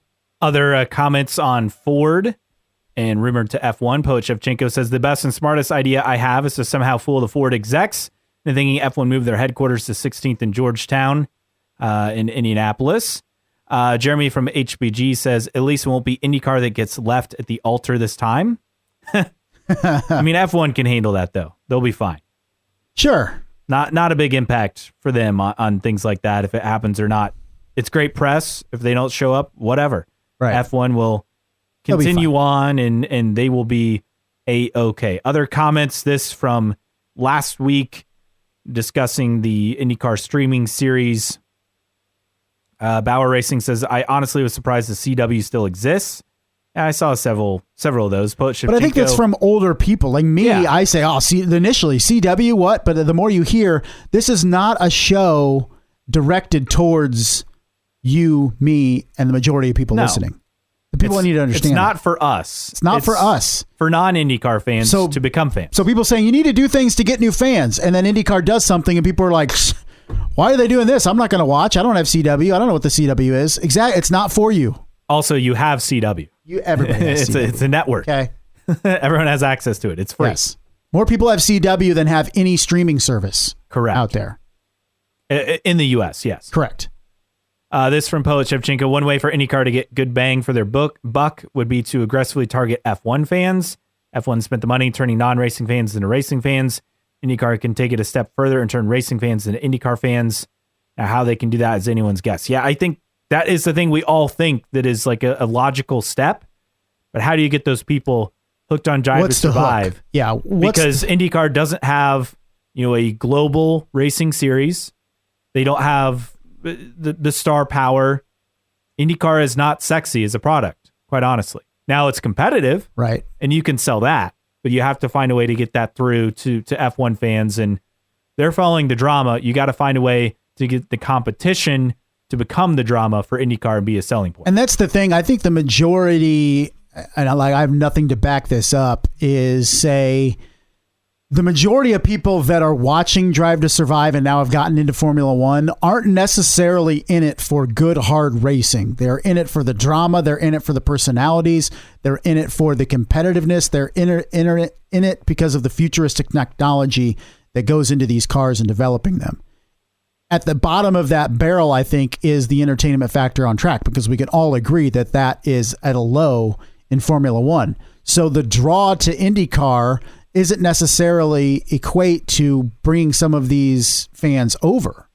Other comments on Ford and rumored to F1. Poet Shevchenko says, the best and smartest idea I have is to somehow fool the Ford execs into thinking F1 moved their headquarters to 16th and Georgetown in Indianapolis. Jeremy from HBG says, at least it won't be IndyCar that gets left at the altar this time. I mean, F1 can handle that, though. They'll be fine. Sure. Not a big impact for them on things like that, if it happens or not. It's great press. If they don't show up, whatever. Right. F1 will continue on, and they will be A-okay. Other comments, this from last week, discussing the IndyCar streaming series. Bauer Racing says, I honestly was surprised the CW still exists. I saw several of those. But I think that's from older people like me. Yeah. I say, initially CW, what? But the more you hear, this is not a show directed towards you, me, and the majority of people listening. The people need to understand. It's not for us. It's not for us. For non-IndyCar fans to become fans. So people saying you need to do things to get new fans, and then IndyCar does something, and people are like, why are they doing this? I'm not going to watch. I don't have CW. I don't know what the CW is. Exactly. It's not for you. Also, you have CW. Everybody has CW. It's a network. Okay. Everyone has access to it. It's free. Yes. More people have CW than have any streaming service out there. In the U.S., yes. Correct. This from Poet Shevchenko. One way for IndyCar to get good bang for their buck would be to aggressively target F1 fans. F1 spent the money turning non-racing fans into racing fans. IndyCar can take it a step further and turn racing fans into IndyCar fans. Now, how they can do that is anyone's guess. Yeah, I think that is the thing we all think that is like a logical step. But how do you get those people hooked on Drive to Survive? Yeah. Because IndyCar doesn't have, a global racing series. They don't have the star power. IndyCar is not sexy as a product, quite honestly. Now it's competitive. Right. And you can sell that, but you have to find a way to get that through to F1 fans, and they're following the drama. You got to find a way to get the competition to become the drama for IndyCar and be a selling point. And that's the thing. I think the majority, and I have nothing to back this up, is say the majority of people that are watching Drive to Survive and now have gotten into Formula One aren't necessarily in it for good, hard racing. They're in it for the drama. They're in it for the personalities. They're in it for the competitiveness. They're in it because of the futuristic technology that goes into these cars and developing them. At the bottom of that barrel, I think, is the entertainment factor on track, because we can all agree that that is at a low in Formula One. So the draw to IndyCar isn't necessarily equate to bringing some of these fans over.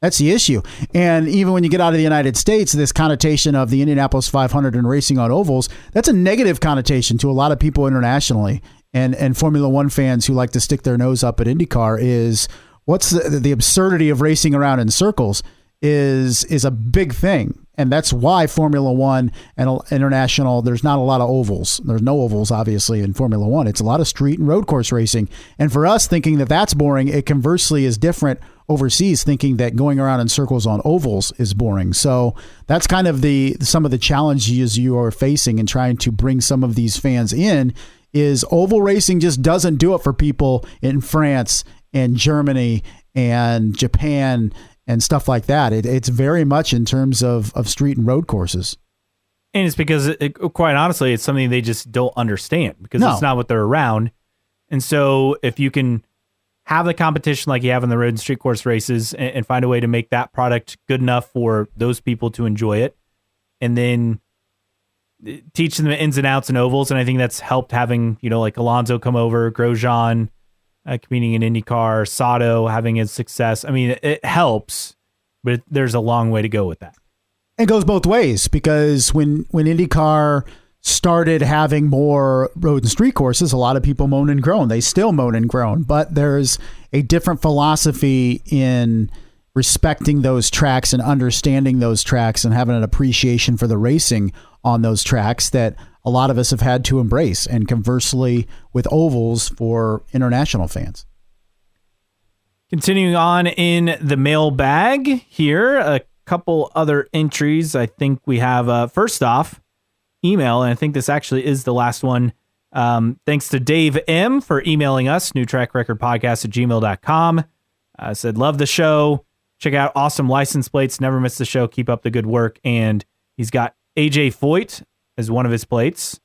That's the issue. And even when you get out of the United States, this connotation of the Indianapolis 500 and racing on ovals, that's a negative connotation to a lot of people internationally. And Formula One fans who like to stick their nose up at IndyCar is, what's the absurdity of racing around in circles? is a big thing. And that's why Formula One and international, there's not a lot of ovals. There's no ovals, obviously, in Formula One. It's a lot of street and road course racing. And for us thinking that that's boring, it conversely is different overseas, thinking that going around in circles on ovals is boring. So that's kind of some of the challenges you are facing in trying to bring some of these fans in, is oval racing just doesn't do it for people in France and Germany and Japan and stuff like that. It's very much in terms of street and road courses. And it's because, quite honestly, it's something they just don't understand because it's not what they're around. And so if you can have the competition like you have in the road and street course races and find a way to make that product good enough for those people to enjoy it, and then teach them the ins and outs and ovals. And I think that's helped having, like Alonso come over, Grosjean competing in IndyCar, Sato having his success. I mean, it helps, but there's a long way to go with that. It goes both ways, because when IndyCar started having more road and street courses, a lot of people moan and groan. They still moan and groan, but there's a different philosophy in respecting those tracks and understanding those tracks and having an appreciation for the racing on those tracks that a lot of us have had to embrace, and conversely with ovals for international fans. Continuing on in the mailbag here, a couple other entries. I think we have, first off, email, and I think this actually is the last one. Thanks to Dave M for emailing us, newtrackrecordpodcast@gmail.com. Said, love the show. Check out awesome license plates. Never miss the show. Keep up the good work. And he's got AJ Foyt as one of his plates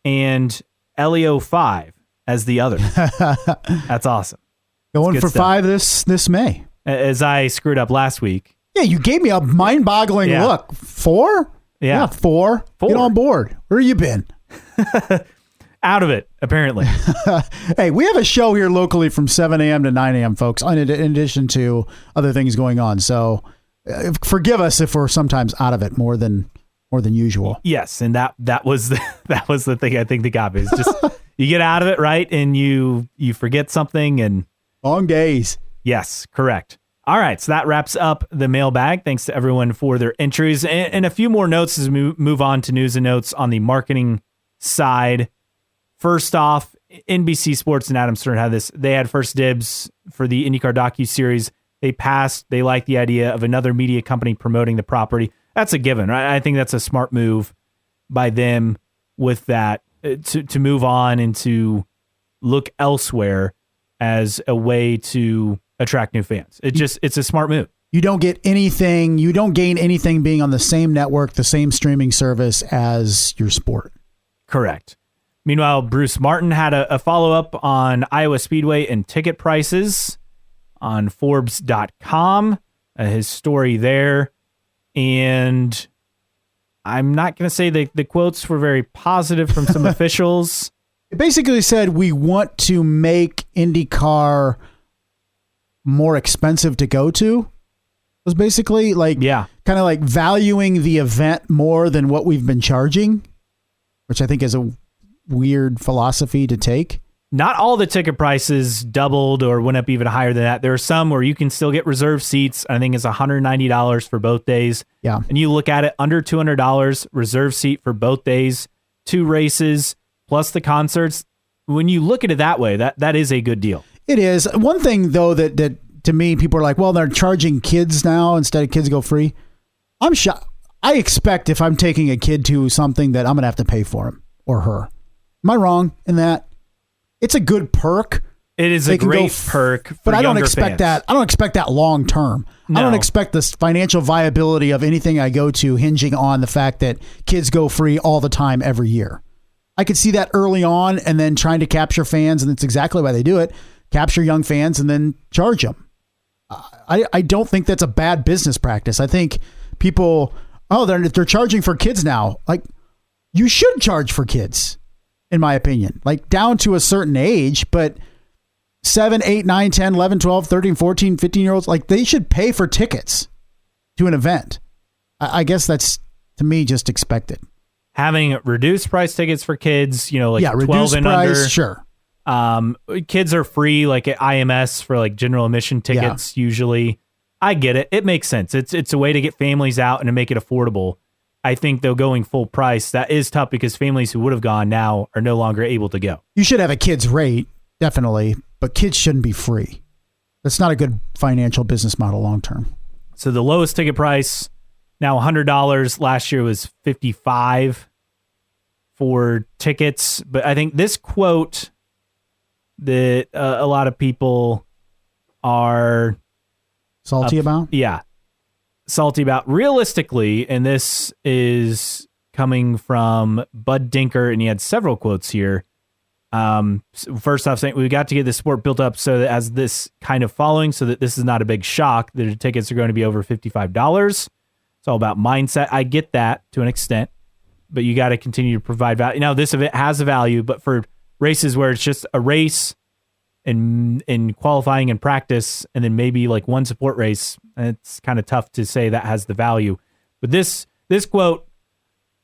and Elio 5 as the other. That's awesome. Going for stuff. 5 this May. As I screwed up last week. Yeah, you gave me a mind-boggling look. 4? Yeah, 4. Get on board. Where you been? Out of it, apparently. Hey, we have a show here locally from 7 a.m. to 9 a.m., folks, in addition to other things going on. So forgive us if we're sometimes out of it more than usual. Yes, and that was the thing I think that got me. It's just you get out of it, right, and you forget something. And long days. Yes, correct. All right, so that wraps up the mailbag. Thanks to everyone for their entries. And a few more notes as we move on to news and notes on the marketing side. First off, NBC Sports and Adam Stern had this. They had first dibs for the IndyCar docuseries. They passed. They liked the idea of another media company promoting the property. That's a given, right? I think that's a smart move by them with that to move on and to look elsewhere as a way to attract new fans. It's a smart move. You don't get anything. You don't gain anything being on the same network, the same streaming service as your sport. Correct. Meanwhile, Bruce Martin had a follow-up on Iowa Speedway and ticket prices on Forbes.com, his story there. And I'm not going to say the quotes were very positive from some officials. It basically said, we want to make IndyCar more expensive to go to. It was basically kind of like valuing the event more than what we've been charging, which I think is a weird philosophy to take. Not all the ticket prices doubled or went up even higher than that. There are some where you can still get reserved seats. I think it's $190 for both days. Yeah. And you look at it, under $200, reserved seat for both days, 2 races, plus the concerts. When you look at it that way, that is a good deal. It is. One thing, though, that to me, people are like, well, they're charging kids now instead of kids go free. I'm shocked. I expect if I'm taking a kid to something that I'm going to have to pay for him or her. Am I wrong in that? It's a good perk. It is a great perk, but I don't expect that. I don't expect that long term. No. I don't expect this financial viability of anything I go to hinging on the fact that kids go free all the time every year. I could see that early on, and then trying to capture fans, and that's exactly why they do it. Capture young fans and then charge them. I don't think that's a bad business practice. I think people, they're charging for kids now. Like, you should charge for kids, in my opinion, like down to a certain age, but 7, 8, 9, 10, 11, 12, 13, 14, 15-year-olds, like they should pay for tickets to an event. I guess that's, to me, just expected. Having reduced price tickets for kids, 12 and price, under. Sure. Kids are free, like at IMS for like general admission tickets usually. I get it. It makes sense. It's a way to get families out and to make it affordable. I think, though, going full price, that is tough because families who would have gone now are no longer able to go. You should have a kid's rate, definitely, but kids shouldn't be free. That's not a good financial business model long term. So the lowest ticket price, now $100. Last year was $55 for tickets. But I think this quote that a lot of people are salty about? Yeah. Salty about. Realistically, and this is coming from Bud Dinker, and he had several quotes here. First off, saying we got to get the sport built up so that as this kind of following, so that this is not a big shock, that the tickets are going to be over $55. It's all about mindset. I get that to an extent, but you got to continue to provide value. Now, this event has a value, but for races where it's just a race in qualifying and practice, and then maybe like one support race, it's kind of tough to say that has the value. But this quote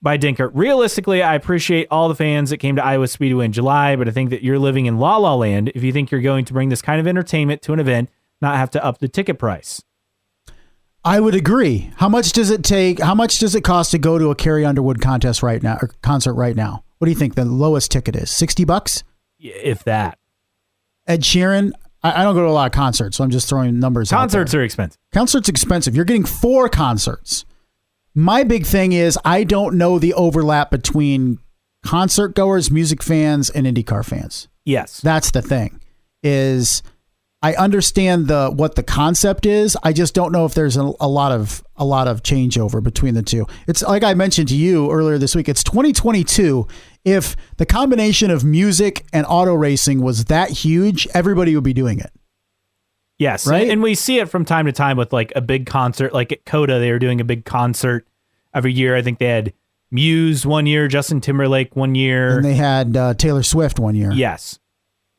by Dinker, realistically, I appreciate all the fans that came to Iowa Speedway in July, but I think that you're living in La La Land if you think you're going to bring this kind of entertainment to an event, not have to up the ticket price. I would agree. How much does it take? How much does it cost to go to a Carrie Underwood contest right now, or concert right now? What do you think the lowest ticket is? $60? If that. Ed Sheeran, I don't go to a lot of concerts, so I'm just throwing numbers out there. Concerts are expensive. Concerts expensive. You're getting 4 concerts. My big thing is I don't know the overlap between concert goers, music fans, and IndyCar fans. Yes. That's the thing, is I understand what the concept is. I just don't know if there's a lot of changeover between the two. It's like I mentioned to you earlier this week, it's 2022. If the combination of music and auto racing was that huge, everybody would be doing it. Yes. Right? And we see it from time to time with like a big concert, like at COTA, they were doing a big concert every year. I think they had Muse one year, Justin Timberlake one year. And they had Taylor Swift one year. Yes.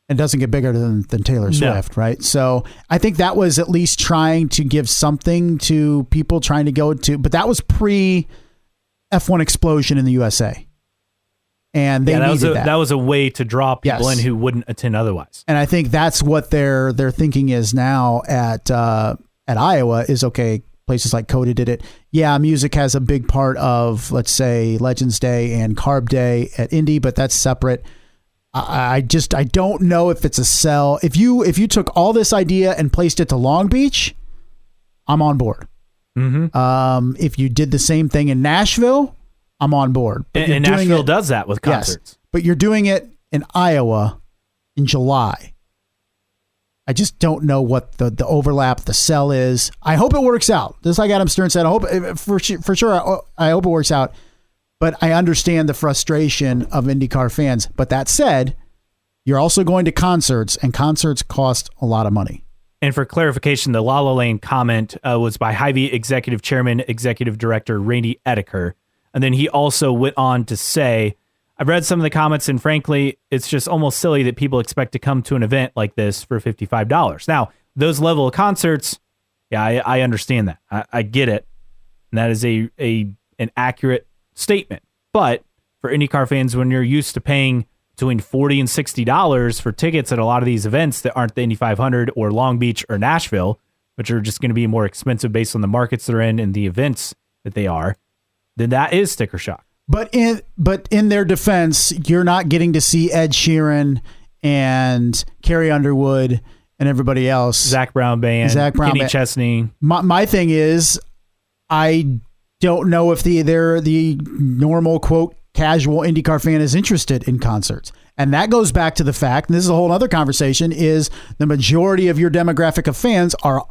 It doesn't get bigger than Taylor Swift, right? So I think that was at least trying to give something to people trying to go to, but that was pre F1 explosion in the USA. And they needed that. That was a way to draw people in who wouldn't attend otherwise. And I think that's what their thinking is now at Iowa is, okay, places like COTA did it. Yeah, music has a big part of, let's say, Legends Day and Carb Day at Indy, but that's separate. I don't know if it's a sell. If you took all this idea and placed it to Long Beach, I'm on board. Mm-hmm. If you did the same thing in Nashville, I'm on board. And Nashville does that with concerts. Yes, but you're doing it in Iowa in July. I just don't know what the overlap, the sell is. I hope it works out. Just like Adam Stern said, I hope for sure. I hope it works out. But I understand the frustration of IndyCar fans. But that said, you're also going to concerts, and concerts cost a lot of money. And for clarification, the La La Land comment was by Hy-Vee Executive Chairman, Executive Director Randy Edeker. And then he also went on to say, I've read some of the comments, and frankly, it's just almost silly that people expect to come to an event like this for $55. Now, those level of concerts, yeah, I understand that. I get it. And that is an accurate statement. But for IndyCar fans, when you're used to paying between $40 and $60 for tickets at a lot of these events that aren't the Indy 500 or Long Beach or Nashville, which are just going to be more expensive based on the markets they're in and the events that they are, then that is sticker shock. But in their defense, you're not getting to see Ed Sheeran and Carrie Underwood and everybody else. Zach Brown Band, Kenny Chesney. My thing is, I don't know if the normal, quote, casual IndyCar fan is interested in concerts. And that goes back to the fact, and this is a whole other conversation, is the majority of your demographic of fans are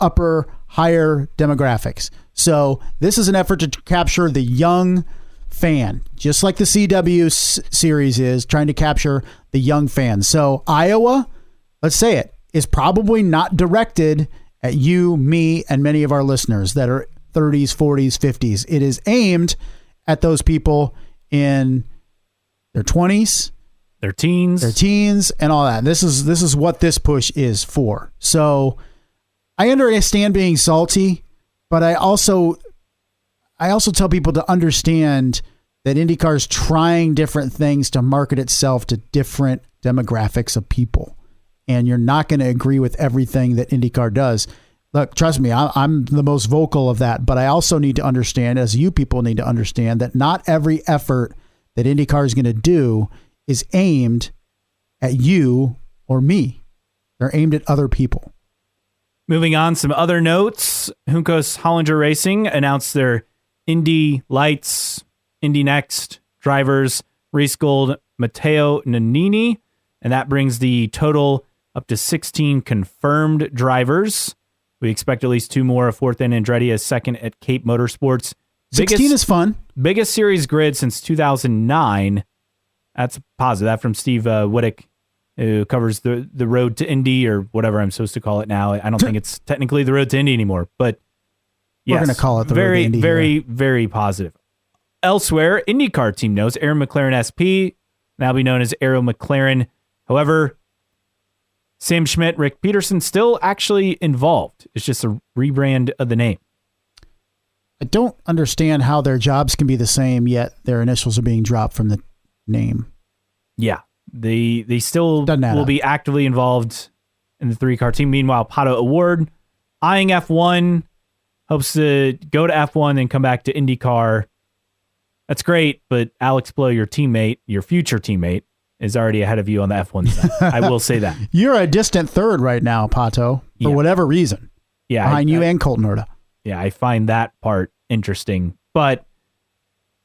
higher demographics. So this is an effort to capture the young fan, just like the CW series is trying to capture the young fan. So Iowa, let's say it, is probably not directed at you, me, and many of our listeners that are 30s, 40s, 50s. It is aimed at those people in their 20s, their teens, and all that. This is what this push is for. So I understand being salty, but I also tell people to understand that IndyCar is trying different things to market itself to different demographics of people. And you're not going to agree with everything that IndyCar does. Look, trust me, I'm the most vocal of that, but I also need to understand, as you people need to understand, that not every effort that IndyCar is going to do is aimed at you or me. They're aimed at other people. Moving on, some other notes. Juncos Hollinger Racing announced their Indy Lights, Indy Next drivers, Reese Gold, Matteo Nannini, and that brings the total up to 16 confirmed drivers. We expect at least 2 more, a fourth in Andretti, a second at Cape Motorsports. 16 is fun. Biggest series grid since 2009. That's positive. That from Steve Wittick, who covers the road to Indy, or whatever I'm supposed to call it now. I don't think it's technically the road to Indy anymore, but yes, we're going to call it the road to Indy. Very positive. Elsewhere, IndyCar team notes, Aaron McLaren SP, now be known as Arrow McLaren. However, Sam Schmidt, Rick Peterson still actually involved. It's just a rebrand of the name. I don't understand how their jobs can be the same, yet their initials are being dropped from the name. Yeah. They still will be actively involved in the 3-car team. Meanwhile, Pato Award, eyeing F1, hopes to go to F1 and come back to IndyCar. That's great, but Alex Blow, your teammate, your future teammate, is already ahead of you on the F1 side. I will say that. You're a distant third right now, Pato, for whatever reason. Yeah, behind you and Colton Herta. Yeah, I find that part interesting. But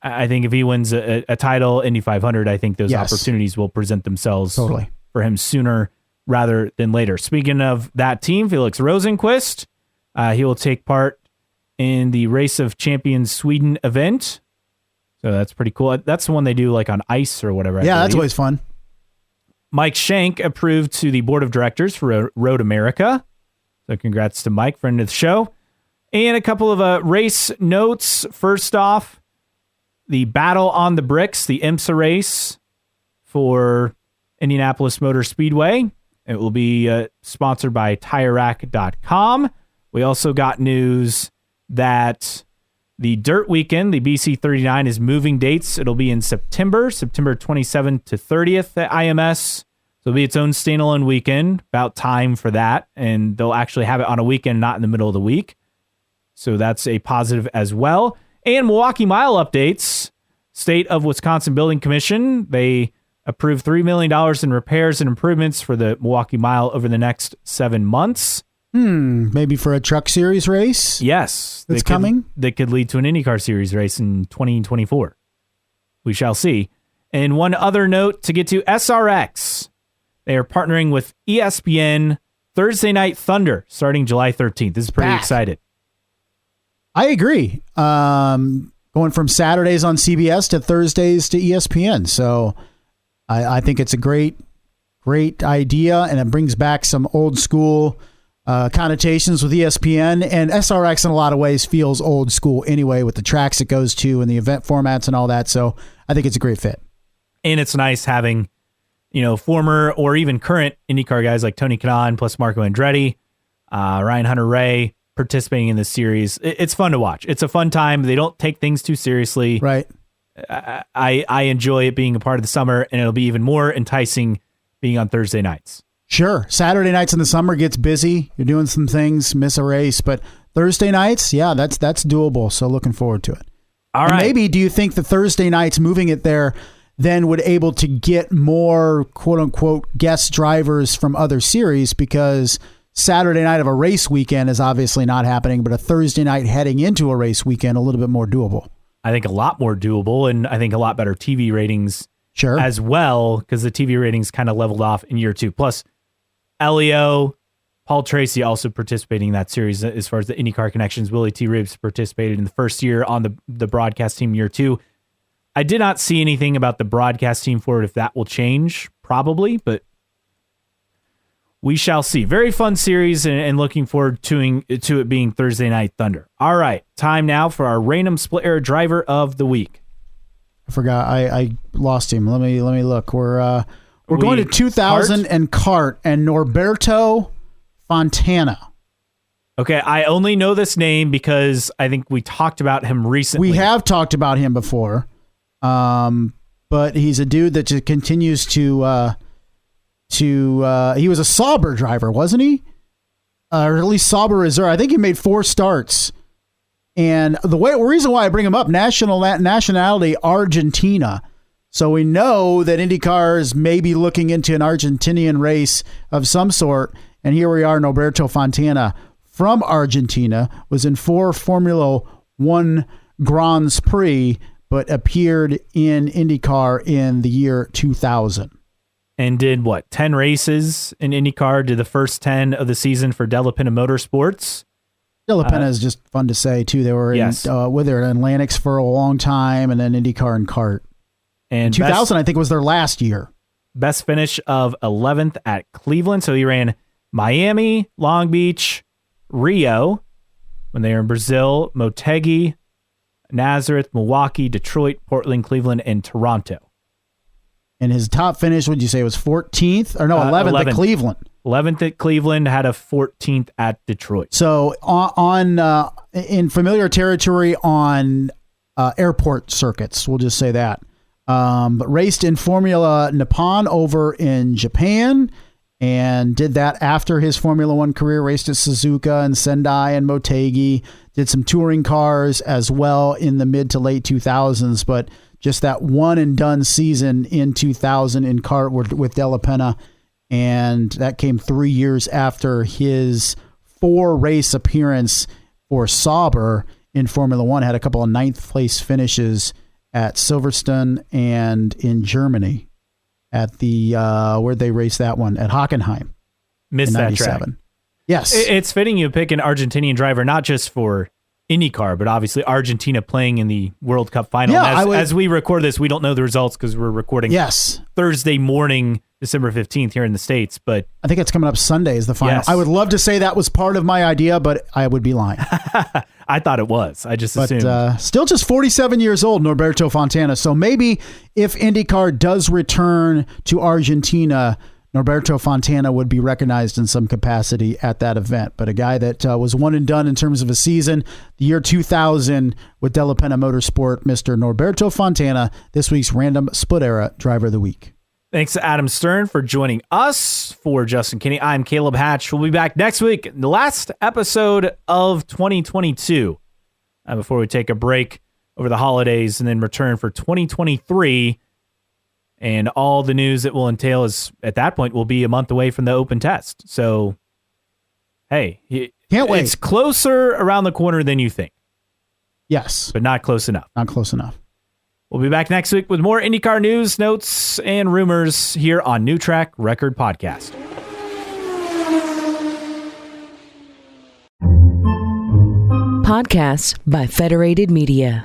I think if he wins a title, Indy 500, I think those opportunities will present themselves for him sooner rather than later. Speaking of that team, Felix Rosenqvist, he will take part in the Race of Champions Sweden event. So that's pretty cool. That's the one they do like on ice or whatever. Yeah, that's always fun. Mike Shank approved to the board of directors for Road America. So congrats to Mike, friend of the show. And a couple of race notes. First off, the Battle on the Bricks, the IMSA race for Indianapolis Motor Speedway. It will be sponsored by TireRack.com. We also got news that the Dirt Weekend, the BC 39, is moving dates. It'll be in September 27th to 30th at IMS. So it'll be its own standalone weekend. About time for that. And they'll actually have it on a weekend, not in the middle of the week. So that's a positive as well. And Milwaukee Mile updates. State of Wisconsin Building Commission, they approved $3 million in repairs and improvements for the Milwaukee Mile over the next 7 months. Maybe for a truck series race? Yes. It's coming? That could lead to an IndyCar series race in 2024. We shall see. And one other note to get to, SRX. They are partnering with ESPN Thursday Night Thunder starting July 13th. This is pretty excited. I agree. Going from Saturdays on CBS to Thursdays to ESPN. So I think it's a great idea, and it brings back some old school connotations with ESPN, and SRX in a lot of ways feels old school anyway with the tracks it goes to and the event formats and all that. So I think it's a great fit. And it's nice having, former or even current IndyCar guys like Tony Kanaan plus Marco Andretti, Ryan Hunter-Reay participating in this series. It's fun to watch. It's a fun time. They don't take things too seriously. Right. I enjoy it being a part of the summer, and it'll be even more enticing being on Thursday nights. Sure. Saturday nights in the summer gets busy. You're doing some things, miss a race, but Thursday nights, yeah, that's doable. So looking forward to it. All right. Maybe do you think the Thursday nights moving it there then would able to get more quote unquote guest drivers from other series, because Saturday night of a race weekend is obviously not happening, but a Thursday night heading into a race weekend, a little bit more doable. I think a lot more doable, and I think a lot better TV ratings as well, because the TV ratings kind of leveled off in year 2. Plus, Elio, Paul Tracy also participating in that series as far as the IndyCar connections. Willie T. Ribbs participated in the first year on the broadcast team year 2. I did not see anything about the broadcast team for it, if that will change, probably, but we shall see. Very fun series, and looking forward to it being Thursday Night Thunder. All right, time now for our random split air driver of the week. I forgot. I lost him. Let me look. We're going to 2000 and kart and Norberto Fontana. Okay, I only know this name because I think we talked about him recently. We have talked about him before, but he's a dude that just continues to he was a Sauber driver, wasn't he? or at least Sauber Reserve. I think he made 4 starts. And the reason why I bring him up, nationality, Argentina. So we know that IndyCar is maybe looking into an Argentinian race of some sort. And here we are, Norberto Fontana from Argentina, was in 4 Formula One Grands Prix, but appeared in IndyCar in the year 2000. And did 10 races in IndyCar? Did the first 10 of the season for Della Penna Motorsports. Della Penna is just fun to say, too. They were with their Atlantics for a long time, and then IndyCar and kart. And 2000, I think, was their last year. Best finish of 11th at Cleveland. So he ran Miami, Long Beach, Rio, when they were in Brazil, Motegi, Nazareth, Milwaukee, Detroit, Portland, Cleveland, and Toronto. And his top finish, would you say, was 14th? Or no, 11th at Cleveland. 11th at Cleveland, had a 14th at Detroit. So in familiar territory on airport circuits, we'll just say that. But raced in Formula Nippon over in Japan, and did that after his Formula One career, raced at Suzuka and Sendai and Motegi, did some touring cars as well in the mid to late 2000s, but just that one and done season in 2000 in kart with Della Penna. And that came 3 years after his 4 race appearance for Sauber in Formula One. Had a couple of 9th place finishes at Silverstone and in Germany at the where'd they race that one? At Hockenheim. Missed that track. Yes. It's fitting you pick an Argentinian driver, not just for IndyCar, but obviously Argentina playing in the World Cup final. Yeah, as we record this, we don't know the results because we're recording Thursday morning, December 15th here in the States. But I think it's coming up Sunday is the final. Yes. I would love to say that was part of my idea, but I would be lying. I thought it was. I just assumed. Still just 47 years old, Norberto Fontana. So maybe if IndyCar does return to Argentina, Norberto Fontana would be recognized in some capacity at that event. But a guy that was one and done in terms of a season, the year 2000 with Della Penna Motorsport, Mr. Norberto Fontana, this week's Random Split Era Driver of the Week. Thanks to Adam Stern for joining us. For Justin Kinney, I'm Caleb Hatch. We'll be back next week, the last episode of 2022. Before we take a break over the holidays and then return for 2023. And all the news that will entail is, at that point, will be a month away from the open test. So, hey, can't wait. It's closer around the corner than you think. Yes. But not close enough. Not close enough. We'll be back next week with more IndyCar news, notes, and rumors here on New Track Record Podcast. Podcasts by Federated Media.